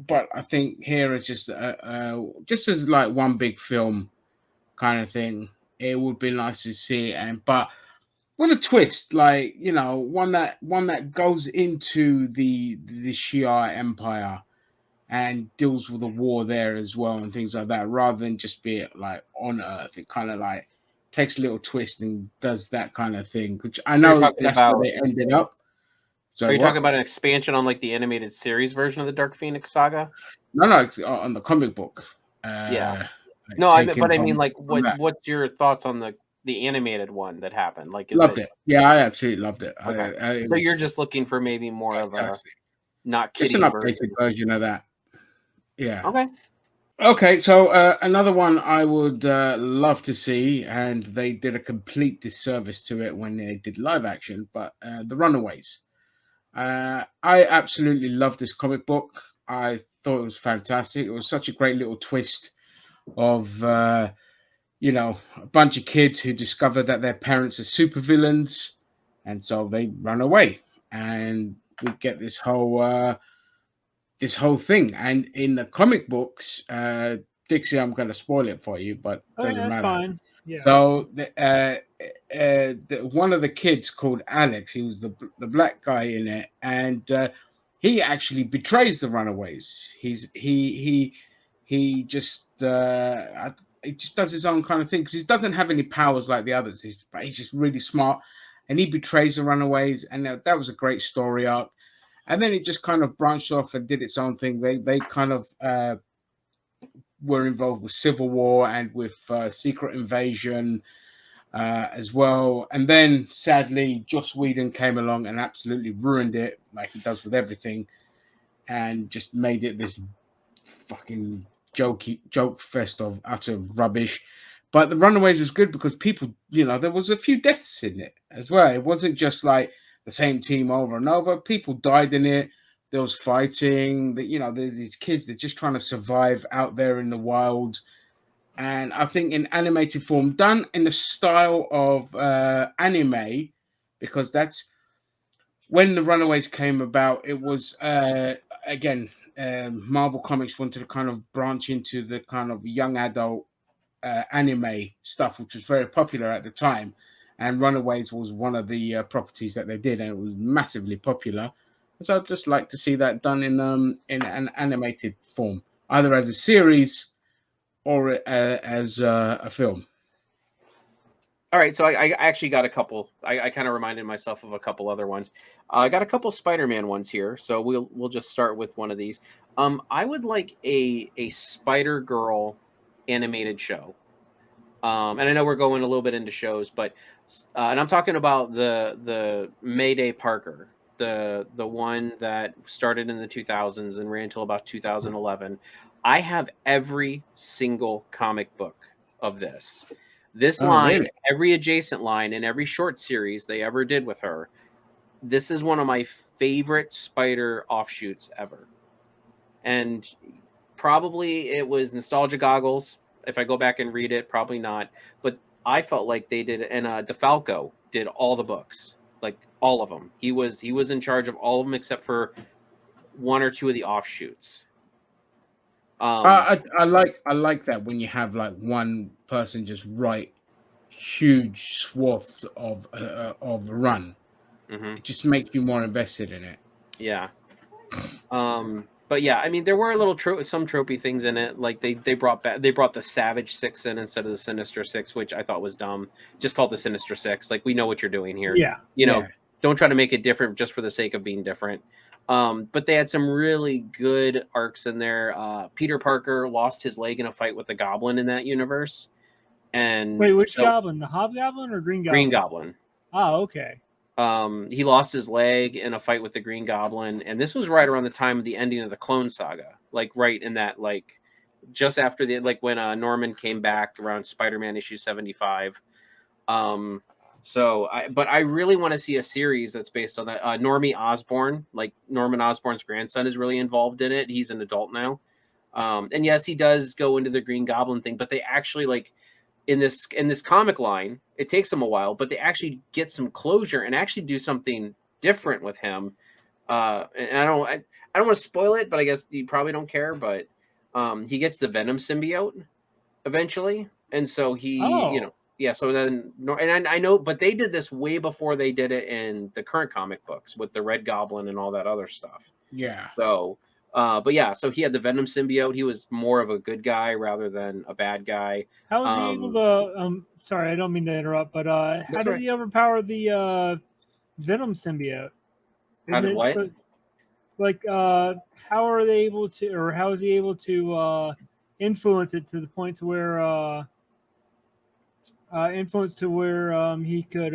[SPEAKER 3] But I think here is just as like one big film kind of thing. It would be nice to see, but with a twist, like one that goes into the Shia Empire and deals with the war there as well and things like that, rather than just be it like on Earth. It kind of like takes a little twist and does that kind of thing, which I know that's how they ended up.
[SPEAKER 1] So are you talking about an expansion on like the animated series version of the Dark Phoenix saga?
[SPEAKER 3] No, on the comic book.
[SPEAKER 1] No, I mean, like, what's your thoughts on the animated one that happened? Like,
[SPEAKER 3] loved it. Yeah, I absolutely loved it.
[SPEAKER 1] Okay. So you're just looking for maybe more of a not kidding,
[SPEAKER 3] just an updated version of that. Yeah.
[SPEAKER 1] Okay.
[SPEAKER 3] So another one I would love to see, and they did a complete disservice to it when they did live action, but the Runaways. I absolutely love this comic book. I thought it was fantastic. It was such a great little twist of, a bunch of kids who discover that their parents are supervillains, and so they run away, and we get this whole thing. And in the comic books, Dixie, I'm going to spoil it for you, but
[SPEAKER 2] Okay,
[SPEAKER 3] doesn't
[SPEAKER 2] that's
[SPEAKER 3] matter.
[SPEAKER 2] fine. Yeah.
[SPEAKER 3] So one of the kids called Alex, he was the black guy in it, and he actually betrays the Runaways. He just he just does his own kind of thing because he doesn't have any powers like the others. He's just really smart, and he betrays the Runaways, and that was a great story arc. And then it just kind of branched off and did its own thing. They kind of were involved with Civil War and with Secret Invasion as well. And then, sadly, Joss Whedon came along and absolutely ruined it, like he does with everything, and just made it this fucking joke fest of utter rubbish. But the Runaways was good because people, there was a few deaths in it as well. It wasn't just like the same team over and over. People died in it. There was fighting. There's these kids, they're just trying to survive out there in the wild. And I think in animated form, done in the style of anime, because that's when the Runaways came about. It was again, Marvel Comics wanted to kind of branch into the kind of young adult anime stuff, which was very popular at the time. And Runaways was one of the properties that they did, and it was massively popular. So I'd just like to see that done in an animated form, either as a series or as a film.
[SPEAKER 1] All right, so I actually got a couple. I kind of reminded myself of a couple other ones. I got a couple Spider-Man ones here, so we'll just start with one of these. I would like a Spider-Girl animated show. And I know we're going a little bit into shows, but and I'm talking about the Mayday Parker, the one that started in the 2000s and ran until about 2011. I have every single comic book of this. This line,
[SPEAKER 3] really?
[SPEAKER 1] every adjacent line, and every short series they ever did with her. This is one of my favorite Spider offshoots ever. And probably it was nostalgia goggles. If I go back and read it, probably not. But I felt like they did, and DeFalco did all the books, like all of them. He was in charge of all of them except for one or two of the offshoots.
[SPEAKER 3] I like that when you have like one person just write huge swaths of a run.
[SPEAKER 1] Mm-hmm.
[SPEAKER 3] It just makes you more invested in it.
[SPEAKER 1] Yeah. But yeah, I mean, there were a little some tropey things in it. Like they brought the Savage Six in instead of the Sinister Six, which I thought was dumb. Just called the Sinister Six. Like, we know what you're doing here.
[SPEAKER 2] Yeah.
[SPEAKER 1] Don't try to make it different just for the sake of being different. But they had some really good arcs in there. Peter Parker lost his leg in a fight with the Goblin in that universe. And
[SPEAKER 2] wait, which Goblin? The Hobgoblin or Green Goblin?
[SPEAKER 1] Green Goblin.
[SPEAKER 2] Oh, okay.
[SPEAKER 1] He lost his leg in a fight with the Green Goblin, and this was right around the time of the ending of the Clone Saga, like right in that, like just after when Norman came back around Spider-Man issue 75. But I really want to see a series that's based on that. Normie Osborn, like Norman Osborn's grandson, is really involved in it. He's an adult now, and yes, he does go into the Green Goblin thing, but they actually in this comic line, it takes them a while, but they actually get some closure and actually do something different with him. And I don't want to spoil it, but I guess you probably don't care. But he gets the Venom symbiote eventually, and so So then, and I know, but they did this way before they did it in the current comic books with the Red Goblin and all that other stuff.
[SPEAKER 3] Yeah.
[SPEAKER 1] So. But yeah, so he had the Venom symbiote. He was more of a good guy rather than a bad guy.
[SPEAKER 2] How was he able to? Sorry, I don't mean to interrupt, but how did he overpower the Venom symbiote?
[SPEAKER 1] How did what?
[SPEAKER 2] How are they able to, or how is he able to influence it to the point to where he could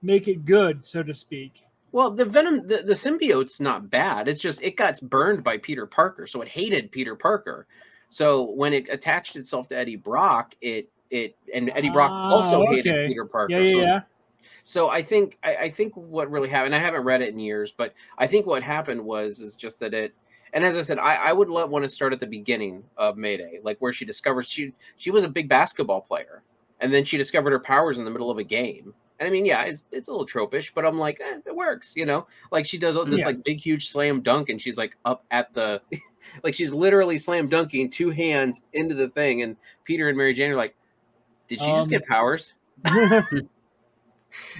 [SPEAKER 2] make it good, so to speak?
[SPEAKER 1] Well, the Venom, the symbiote's not bad. It's just it got burned by Peter Parker, so it hated Peter Parker. So when it attached itself to Eddie Brock, and Eddie Brock also hated Peter Parker.
[SPEAKER 2] Yeah.
[SPEAKER 1] So I think what really happened, I haven't read it in years, but I think what happened is just that it. And as I said, I would want to start at the beginning of Mayday, like where she discovers she was a big basketball player, and then she discovered her powers in the middle of a game. And I mean, yeah, it's a little tropish, but I'm like, it works, you know. Like she does this
[SPEAKER 2] Yeah.
[SPEAKER 1] like big huge slam dunk, and she's like up at the, like she's literally slam dunking 2 hands into the thing, and Peter and Mary Jane are like, did she just get powers?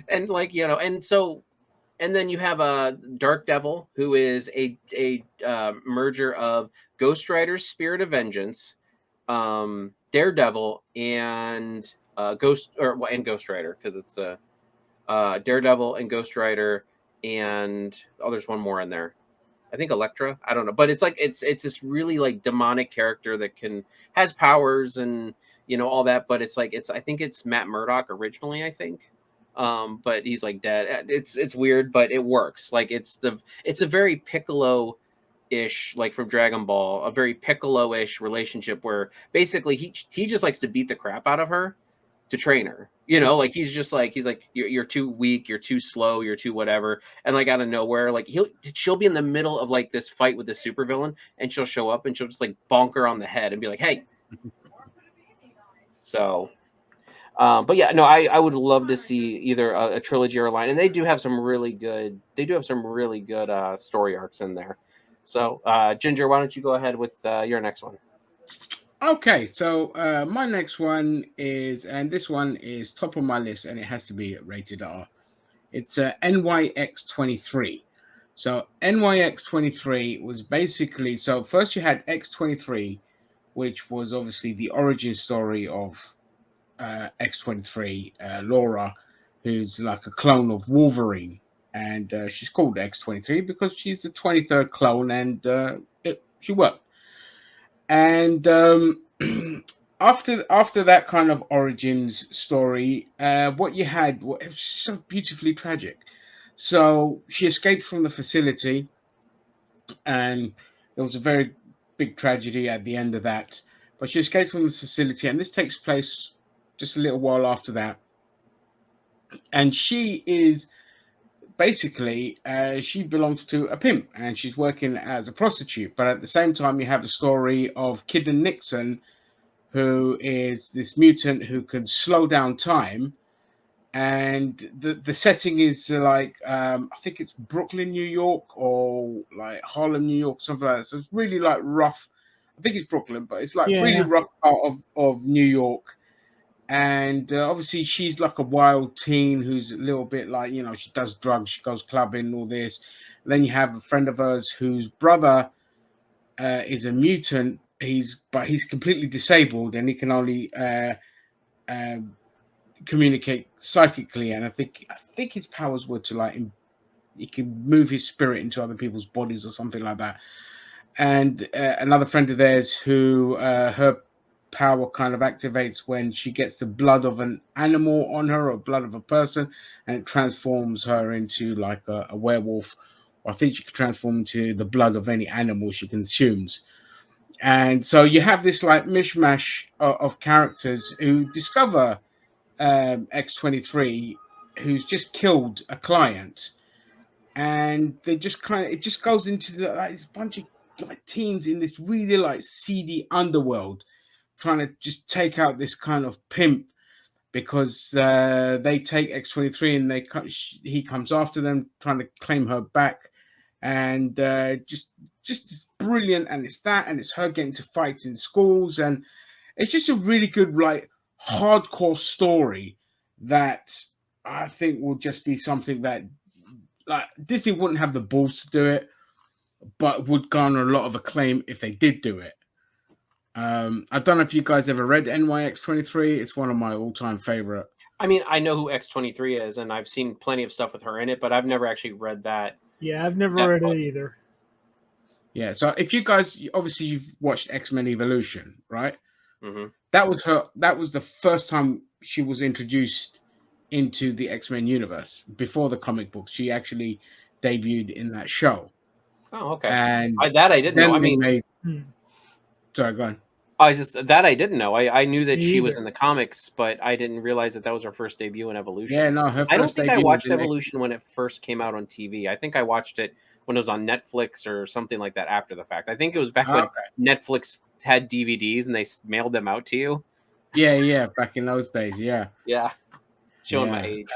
[SPEAKER 1] And like and then you have a Dark Devil, who is a merger of Ghost Rider's Spirit of Vengeance, Daredevil, and Ghost Rider, because it's a Daredevil and Ghost Rider, and there's one more in there. I think Elektra. I don't know, but it's like it's this really like demonic character that has powers and all that. But it's like I think it's Matt Murdock originally. I think, but he's like dead. It's weird, but it works. Like it's a very Piccolo ish, like from Dragon Ball, a very Piccolo-ish relationship where basically he just likes to beat the crap out of her to train her. Like he's like you're too weak, you're too slow, you're too whatever, and like out of nowhere, like she'll be in the middle of like this fight with this supervillain, and she'll show up and she'll just like bonk her on the head and be like, "Hey." So, but yeah, no, I would love to see either a trilogy or a line, and they do have some really good story arcs in there. So, Ginger, why don't you go ahead with your next one?
[SPEAKER 3] Okay, so my next one is, and this one is top of my list, and it has to be rated R. It's NYX-23. So NYX-23 was basically, so first you had X-23, which was obviously the origin story of X-23, Laura, who's like a clone of Wolverine, and she's called X-23 because she's the 23rd clone, and she worked. And after that kind of origins story, what you had it was so beautifully tragic. So she escaped from the facility, and there was a very big tragedy at the end of that. But she escaped from the facility, and this takes place just a little while after that. And she is basically she belongs to a pimp, and she's working as a prostitute. But at the same time, you have the story of Kid and Nixon, who is this mutant who can slow down time. And the setting is like I think it's Brooklyn, New York, or like Harlem, New York, something like that. So it's really like rough. I think it's Brooklyn, but it's like really rough part of New York. And obviously she's like a wild teen who's a little bit like, she does drugs, she goes clubbing, all this. And then you have a friend of hers whose brother is a mutant. He's completely disabled, and he can only communicate psychically. And I think his powers were to like he can move his spirit into other people's bodies or something like that. And another friend of theirs who her power kind of activates when she gets the blood of an animal on her or blood of a person, and it transforms her into like a werewolf. Or I think she can transform into the blood of any animal she consumes. And so you have this like mishmash of characters who discover X-23, who's just killed a client, and they just it just goes into this bunch of like teens in this really like seedy underworld, trying to just take out this kind of pimp, because they take X-23 and he comes after them, trying to claim her back, and just brilliant. And it's that, and it's her getting to fights in schools, and it's just a really good like hardcore story that I think will just be something that like Disney wouldn't have the balls to do it, but would garner a lot of acclaim if they did do it. I don't know if you guys ever read NYX-23. It's one of my all-time favorite.
[SPEAKER 1] I mean, I know who X-23 is, and I've seen plenty of stuff with her in it, but I've never actually read that.
[SPEAKER 2] Yeah, I've never read it either.
[SPEAKER 3] Yeah, so if you guys, obviously you've watched X-Men Evolution, right?
[SPEAKER 1] Mm-hmm.
[SPEAKER 3] That was the first time she was introduced into the X-Men universe. Before the comic books, she actually debuted in that show.
[SPEAKER 1] Oh, okay.
[SPEAKER 3] And
[SPEAKER 1] I didn't know. I mean,
[SPEAKER 3] sorry, go on.
[SPEAKER 1] I didn't know. I knew that she was in the comics, but I didn't realize that was her first debut in Evolution.
[SPEAKER 3] Yeah, no, her first
[SPEAKER 1] I don't think I
[SPEAKER 3] debut
[SPEAKER 1] watched
[SPEAKER 3] was in
[SPEAKER 1] Evolution when it first came out on TV. I think I watched it when it was on Netflix or something like that after the fact. I think it was back when Netflix had DVDs and they mailed them out to you.
[SPEAKER 3] Yeah, back in those days, yeah.
[SPEAKER 1] Yeah. Showing my age.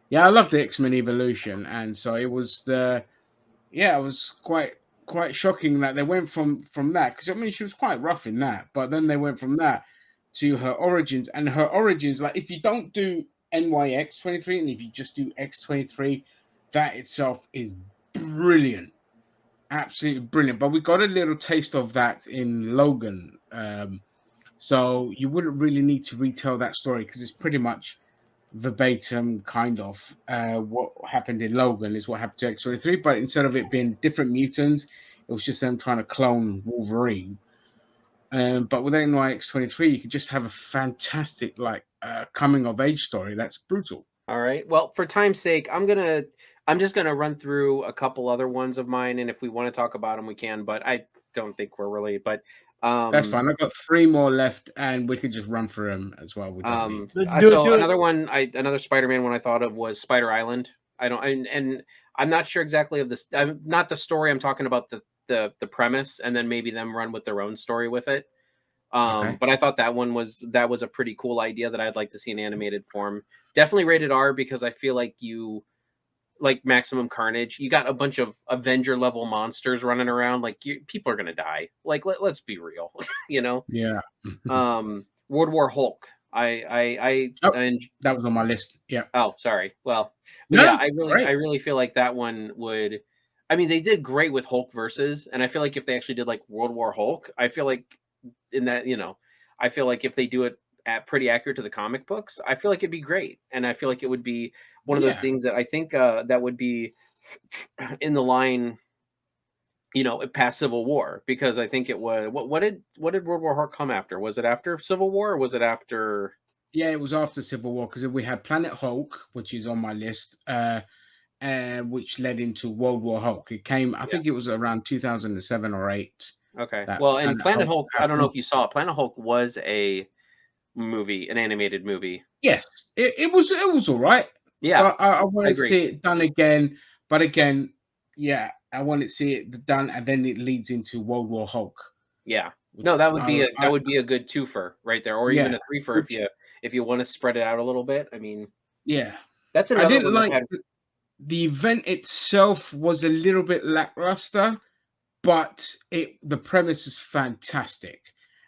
[SPEAKER 3] Yeah, I love the X-Men Evolution, and so it was it was quite shocking that they went from that, because I mean she was quite rough in that, but then they went from that to her origins, and her origins, like if you don't do NYX23 and if you just do X23, that itself is brilliant, absolutely brilliant. But we got a little taste of that in Logan, so you wouldn't really need to retell that story because it's pretty much verbatim, kind of. What happened in Logan is what happened to X23, but instead of it being different mutants, it was just them trying to clone Wolverine. But with NYX23, you could just have a fantastic coming of age story that's brutal.
[SPEAKER 1] All right. Well, for time's sake, I'm just gonna run through a couple other ones of mine, and if we want to talk about them, we can. But I don't think we're really. But
[SPEAKER 3] that's fine. I've got 3 more left, and we could just run through them as well. We don't need.
[SPEAKER 2] Let's do it.
[SPEAKER 1] Another Spider-Man one I thought of was Spider Island. And I'm not sure exactly of this. I'm not the story. I'm talking about the premise, and then maybe them run with their own story with it.
[SPEAKER 3] Okay.
[SPEAKER 1] But I thought that was a pretty cool idea that I'd like to see in animated form. Definitely rated R, because I feel like like Maximum Carnage, you got a bunch of Avenger level monsters running around. Like people are gonna die. Like let's be real, you know.
[SPEAKER 3] Yeah.
[SPEAKER 1] World War Hulk. I
[SPEAKER 3] that was on my list. Yeah.
[SPEAKER 1] Oh, sorry. Well,
[SPEAKER 3] No,
[SPEAKER 1] yeah, I really feel like that one would. I mean, they did great with Hulk versus, and I feel like if they actually did like World War Hulk, I feel like in that, I feel like if they do it pretty accurate to the comic books, I feel like it'd be great, and I feel like it would be one of those things that I think that would be in the line, past Civil War, because I think it was what did World War Hulk come after? Was it after Civil War, or was it after?
[SPEAKER 3] Yeah, it was after Civil War, because we had Planet Hulk, which is on my list, which led into World War Hulk. It came, I think it was around 2007 or 8.
[SPEAKER 1] Okay. Well, and Planet Hulk, I don't know if you saw it. Planet Hulk was a movie, an animated movie.
[SPEAKER 3] Yes, it was all right.
[SPEAKER 1] Yeah.
[SPEAKER 3] I want to see it done again. But again, yeah, I want to see it done, and then it leads into World War Hulk.
[SPEAKER 1] Yeah. No, that would be a good twofer right there, or even a threefer if you want to spread it out a little bit. I mean,
[SPEAKER 3] yeah,
[SPEAKER 1] that's another.
[SPEAKER 3] I didn't like the event itself was a little bit lackluster, but the premise is fantastic,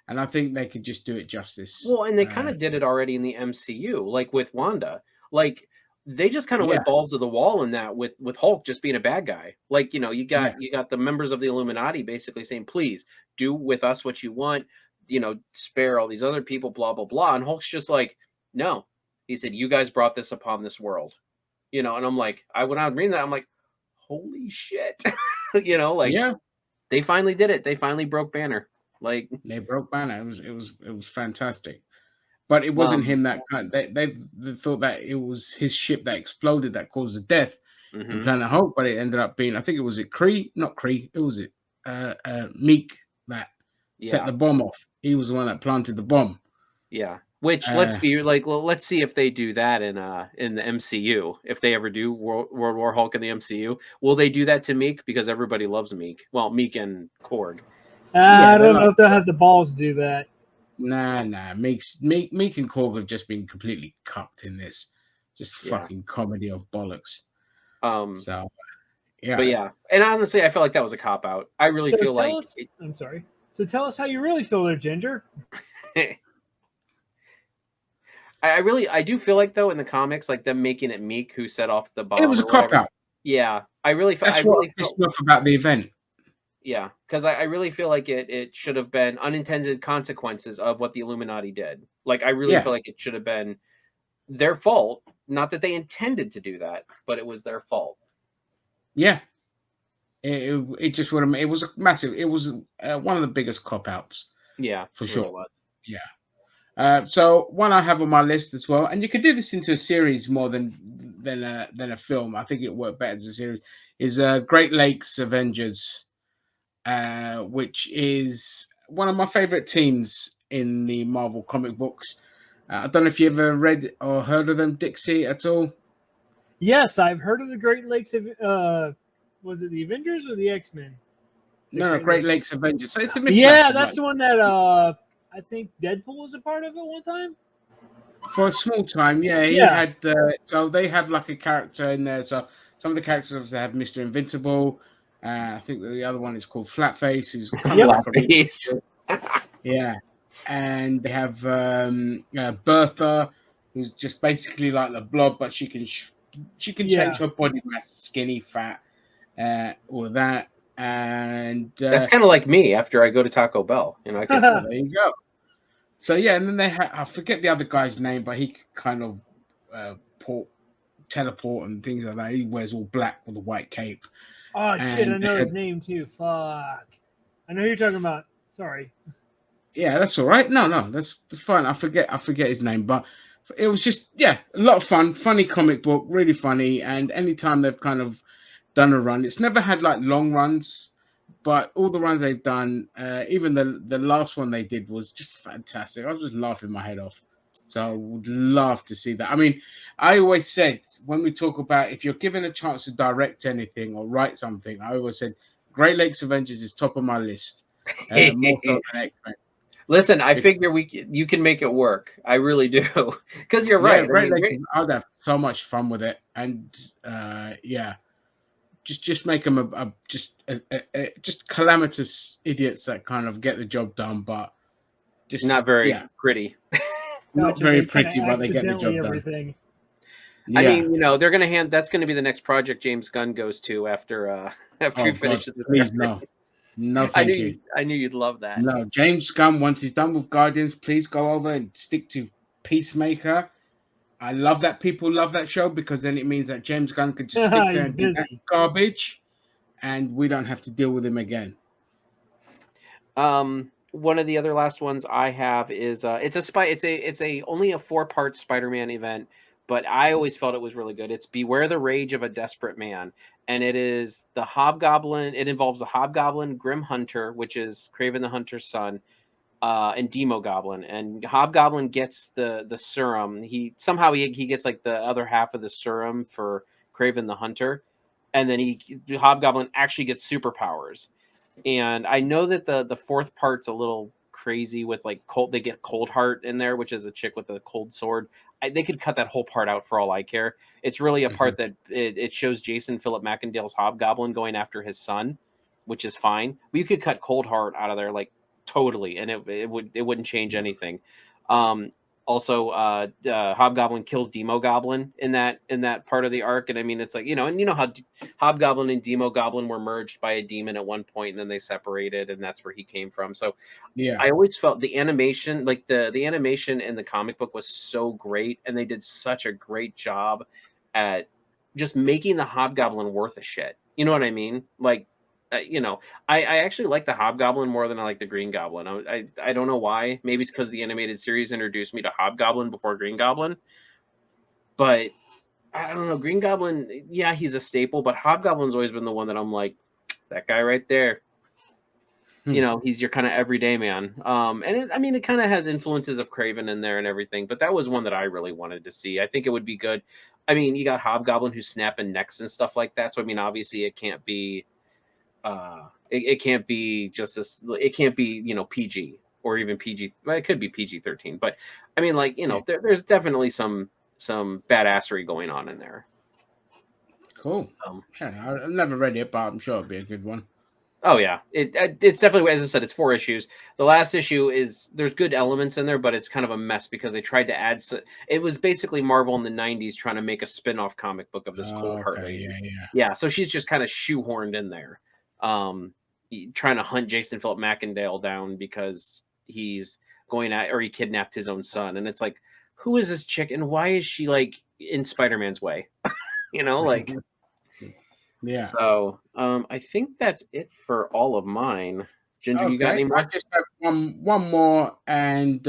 [SPEAKER 3] and I think they could just do it justice.
[SPEAKER 1] Well, and they kind of did it already in the MCU, like with Wanda. Like they just kind of went balls to the wall in that with Hulk just being a bad guy. Like, you got the members of the Illuminati basically saying, please do with us what you want, spare all these other people, blah, blah, blah. And Hulk's just like, no. He said, you guys brought this upon this world. And I'm like, when I was reading that, I'm like, holy shit. They finally did it. They finally broke Banner. Like
[SPEAKER 3] they broke Banner. It was fantastic. But it wasn't him that kind. They thought that it was his ship that exploded that caused the death in Planet Hulk, but it ended up being, I think it was Kree, not Kree. It was Meek that set the bomb off. He was the one that planted the bomb.
[SPEAKER 1] Yeah. Which let's see if they do that in the MCU. If they ever do World War Hulk in the MCU, will they do that to Meek? Because everybody loves Meek. Well, Meek and Korg.
[SPEAKER 2] I don't know if they'll have the balls to do that.
[SPEAKER 3] Nah. Meek and Korg have just been completely cucked in this. Just fucking comedy of bollocks. So, yeah.
[SPEAKER 1] But yeah, and honestly, I feel like that was a cop out. I really feel like.
[SPEAKER 2] I'm sorry. So tell us how you really feel there, Ginger.
[SPEAKER 1] I do feel like though in the comics, like them making it Meek who set off the bomb.
[SPEAKER 3] It was a cop out.
[SPEAKER 1] Yeah, I really.
[SPEAKER 3] That's what pissed me off about the event.
[SPEAKER 1] Yeah, because I really feel like it should have been unintended consequences of what the Illuminati did. Like I really feel like it should have been their fault. Not that they intended to do that, but it was their fault.
[SPEAKER 3] Yeah, it just would have. It was a massive. It was one of the biggest cop outs.
[SPEAKER 1] Yeah,
[SPEAKER 3] for sure.
[SPEAKER 1] Really was.
[SPEAKER 3] Yeah. So one I have on my list as well, and you could do this into a series more than a film. I think it worked better as a series. Is Great Lakes Avengers, which is one of my favorite teams in the Marvel comic books. I don't know if you ever read or heard of them, Dixie, at all.
[SPEAKER 2] Yes, I've heard of the Great Lakes. Was it the Avengers or the X-Men?
[SPEAKER 3] No, Great Lakes Avengers. So it's a
[SPEAKER 2] mismatch. Yeah, that's the one that I think Deadpool was a part of at one time.
[SPEAKER 3] For a small time, yeah, he
[SPEAKER 2] Yeah.
[SPEAKER 3] had so they had like a character in there. So some of the characters obviously have Mr. Invincible. I think the other one is called Flatface, who's kind of like a
[SPEAKER 1] Flatface.
[SPEAKER 3] yeah, and they have Bertha, who's just basically like the Blob, but she can change her body mass, skinny, fat, all of that, and
[SPEAKER 1] That's kind of like me after I go to Taco Bell. You know, I could.
[SPEAKER 3] there you go. So yeah, and then they had I forget the other guy's name, but he could kind of teleport and things like that. He wears all black with a white cape.
[SPEAKER 2] Oh shit!
[SPEAKER 3] And
[SPEAKER 2] I know his name too. Fuck. I know who you're talking about. Sorry.
[SPEAKER 3] Yeah, that's all right. No, that's fine. I forget his name, but it was just a lot of fun, funny comic book, really funny. And anytime they've kind of done a run, it's never had like long runs, but all the runs they've done, even the last one they did was just fantastic. I was just laughing my head off. So I would love to see that. I mean, I always said when we talk about if you're given a chance to direct anything or write something, I always said Great Lakes Avengers is top of my list. More so than X-Men.
[SPEAKER 1] Listen, I figure you can make it work. I really do, because you're right.
[SPEAKER 3] Great Lakes, I'd have so much fun with it, and just make them just calamitous idiots that kind of get the job done, but just
[SPEAKER 1] not very pretty.
[SPEAKER 3] Not very pretty, but they get the job done.
[SPEAKER 1] I mean, you know, they're going to hand. That's going to be the next project James Gunn goes to after he finishes the
[SPEAKER 3] please no, thank you.
[SPEAKER 1] I knew you'd love that.
[SPEAKER 3] No, James Gunn, once he's done with Guardians, please go over and stick to Peacemaker. I love that people love that show because then it means that James Gunn could just stick there and do that garbage, and we don't have to deal with him again.
[SPEAKER 1] One of the other last ones I have is it's only a 4-part Spider-Man event, but I always felt it was really good. It's Beware the Rage of a Desperate Man, and it is the Hobgoblin. It involves the Hobgoblin, Grim Hunter, which is Kraven the Hunter's son, and Demo Goblin. And Hobgoblin gets the serum. He gets like the other half of the serum for Kraven the Hunter, and then the Hobgoblin actually gets superpowers. And I know that the 4th part's a little crazy with like they get Cold Heart in there, which is a chick with a cold sword. They could cut that whole part out for all I care. It's really a part that it shows Jason Philip McIndale's Hobgoblin going after his son, which is fine. But you could cut Cold Heart out of there like totally, and it wouldn't change anything. Also, Hobgoblin kills Demo Goblin in that part of the arc, and I mean it's like and you know how Hobgoblin and Demo Goblin were merged by a demon at one point, and then they separated, and that's where he came from. So yeah, I always felt the animation, like the animation in the comic book was so great, and they did such a great job at just making the Hobgoblin worth a shit. You know what I mean? Like. I actually like the Hobgoblin more than I like the Green Goblin. I don't know why. Maybe it's because the animated series introduced me to Hobgoblin before Green Goblin. But I don't know. Green Goblin, yeah, he's a staple, but Hobgoblin's always been the one that I'm like, that guy right there. He's your kind of everyday man. And it kind of has influences of Kraven in there and everything, but that was one that I really wanted to see. I think it would be good. I mean, you got Hobgoblin who's snapping necks and stuff like that. So, I mean, obviously it can't be it can't be just this. It can't be PG or even PG. Well, it could be PG-13, but I mean, like there's definitely some badassery going on in there.
[SPEAKER 3] Cool. I've never read it, but I'm sure it'll be a good one.
[SPEAKER 1] Oh yeah, it's definitely, as I said, it's 4 issues. The last issue there's good elements in there, but it's kind of a mess because they tried to add. It was basically Marvel in the '90s trying to make a spin-off comic book of this Cold Heart lady. Yeah. So she's just kind of shoehorned in there. Trying to hunt Jason Philip McIndale down because he's he kidnapped his own son, and it's like, who is this chick and why is she like in Spider-Man's way? Like
[SPEAKER 3] yeah.
[SPEAKER 1] So I think that's it for all of mine. Ginger, you got any more?
[SPEAKER 3] I just have one more, and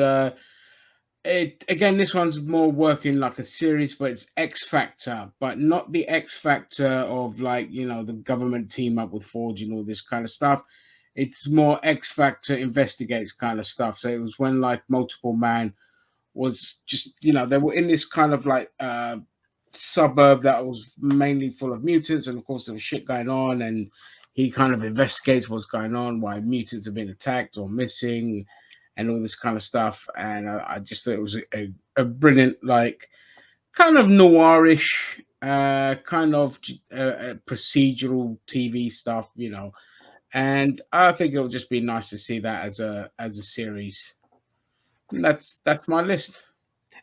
[SPEAKER 3] this one's more working like a series, but it's X Factor, but not the X Factor of like the government team up with Forge and all this kind of stuff. It's more X Factor investigates kind of stuff. So it was when like Multiple Man was just they were in this kind of like suburb that was mainly full of mutants, and of course there was shit going on, and he kind of investigates what's going on, why mutants have been attacked or missing, and all this kind of stuff. And I just thought it was a a brilliant, like, kind of noirish, kind of procedural TV stuff, you know. And I think it'll just be nice to see that as a series. And that's my list.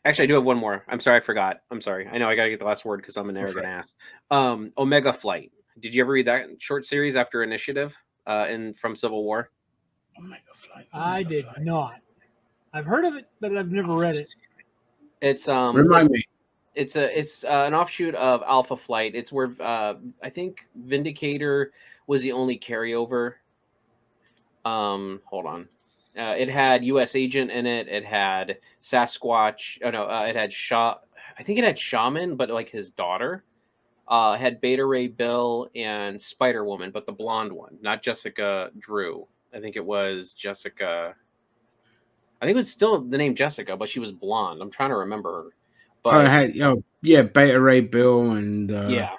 [SPEAKER 1] Actually, I do have one more. I'm sorry, I forgot. I'm sorry. I know I gotta get the last word because I'm an arrogant ass. Omega Flight. Did you ever read that short series after Initiative from Civil War?
[SPEAKER 3] Omega Flight.
[SPEAKER 2] I did not. I've heard of it, but I've never read it.
[SPEAKER 1] It's
[SPEAKER 3] Remind me.
[SPEAKER 1] It's an offshoot of Alpha Flight. It's where I think Vindicator was the only carryover. Hold on. It had U.S. Agent in it. It had Sasquatch. Oh no, it had I think it had Shaman, but like his daughter. It had Beta Ray Bill and Spider Woman, but the blonde one, not Jessica Drew. I think it was Jessica. I think it was still the name Jessica, but she was blonde. I'm trying to remember her. But
[SPEAKER 3] Beta Ray Bill and
[SPEAKER 1] yeah,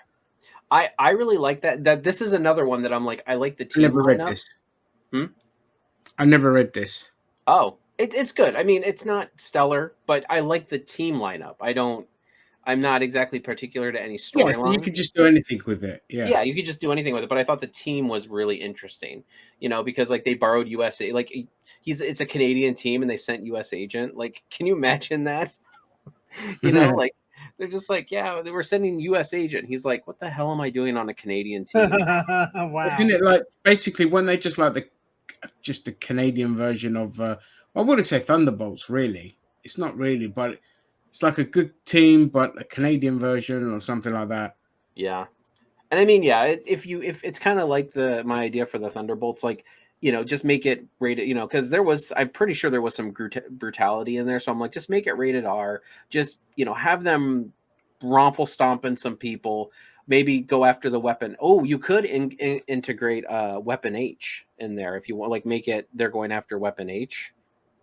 [SPEAKER 1] I really like that. That this is another one that I'm like, I like the team.
[SPEAKER 3] I never read this. I never read this.
[SPEAKER 1] Oh, it's good. I mean, it's not stellar, but I like the team lineup. I'm not exactly particular to any storyline.
[SPEAKER 3] Yeah, so you could just do anything with it.
[SPEAKER 1] Yeah, you could just do anything with it. But I thought the team was really interesting, you know, because like they borrowed USA, like it's a Canadian team and they sent US Agent. Like, can you imagine that? You know, like they're just like, yeah, they were sending US Agent. He's like, what the hell am I doing on a Canadian team?
[SPEAKER 2] Wow.
[SPEAKER 3] Isn't it like basically when they just like the Canadian version of I wouldn't say Thunderbolts really. It's not really, but it's like a good team, but a Canadian version or something like that.
[SPEAKER 1] Yeah. And I mean, yeah, if it's kind of like my idea for the Thunderbolts, like, you know, just make it rated, you know, because I'm pretty sure there was some brutality in there. So I'm like, just make it rated R. Just, you know, have them romple stomping some people, maybe go after the weapon. Oh, you could integrate Weapon H in there if you want, like make it, they're going after Weapon H,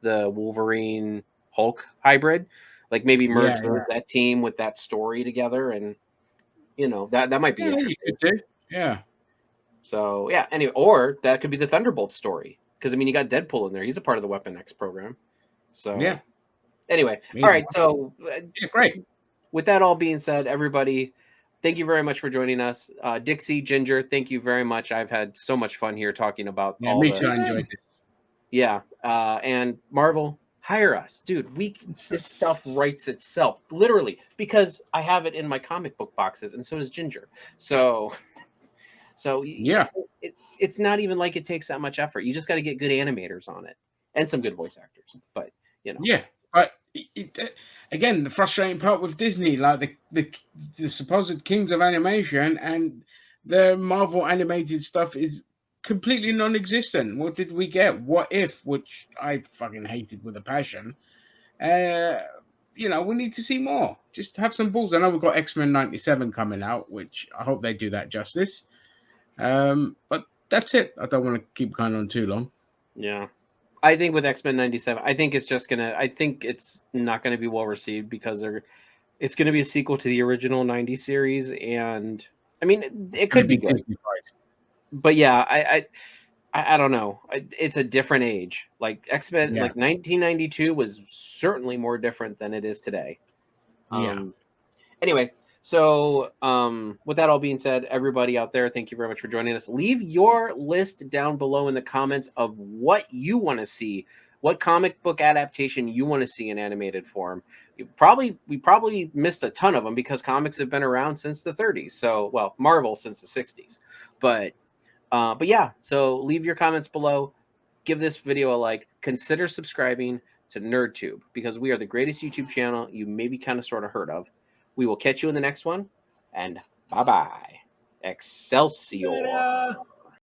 [SPEAKER 1] the Wolverine Hulk hybrid, like maybe merge that team with that story together. And, you know, that might be interesting.
[SPEAKER 3] You could do. Yeah.
[SPEAKER 1] So yeah, anyway, or that could be the Thunderbolt story because I mean you got Deadpool in there; he's a part of the Weapon X program. So
[SPEAKER 3] yeah.
[SPEAKER 1] Anyway, all right. So
[SPEAKER 3] great.
[SPEAKER 1] With that all being said, everybody, thank you very much for joining us. Dixie, Ginger, thank you very much. I've had so much fun here talking about all
[SPEAKER 3] me too. I enjoyed this.
[SPEAKER 1] Yeah, and Marvel, hire us, dude. This stuff writes itself, literally, because I have it in my comic book boxes, and so does Ginger. So
[SPEAKER 3] yeah,
[SPEAKER 1] it's not even like it takes that much effort. You just got to get good animators on it and some good voice actors. But you know,
[SPEAKER 3] yeah. But again, the frustrating part with Disney, like the supposed kings of animation and the Marvel animated stuff is completely non-existent. What did we get? What If, which I fucking hated with a passion. You know, we need to see more. Just have some balls. I know we've got X-Men 97 coming out, which I hope they do that justice. But that's it. I don't want to keep going on too long.
[SPEAKER 1] Yeah. I think with X-Men 97, I think it's not gonna be well received because it's gonna be a sequel to the original 90 series, and I mean it could be good. But yeah, I don't know. It's a different age. Like X-Men, like 1992 was certainly more different than it is today. Anyway, so with that all being said, everybody out there, thank you very much for joining us. Leave your list down below in the comments of what you want to see, what comic book adaptation you want to see in animated form. We probably missed a ton of them because comics have been around since the 30s. So, well, Marvel since the 60s. But yeah, so leave your comments below. Give this video a like. Consider subscribing to NerdTube because we are the greatest YouTube channel you maybe kind of sort of heard of. We will catch you in the next one, and bye-bye. Excelsior.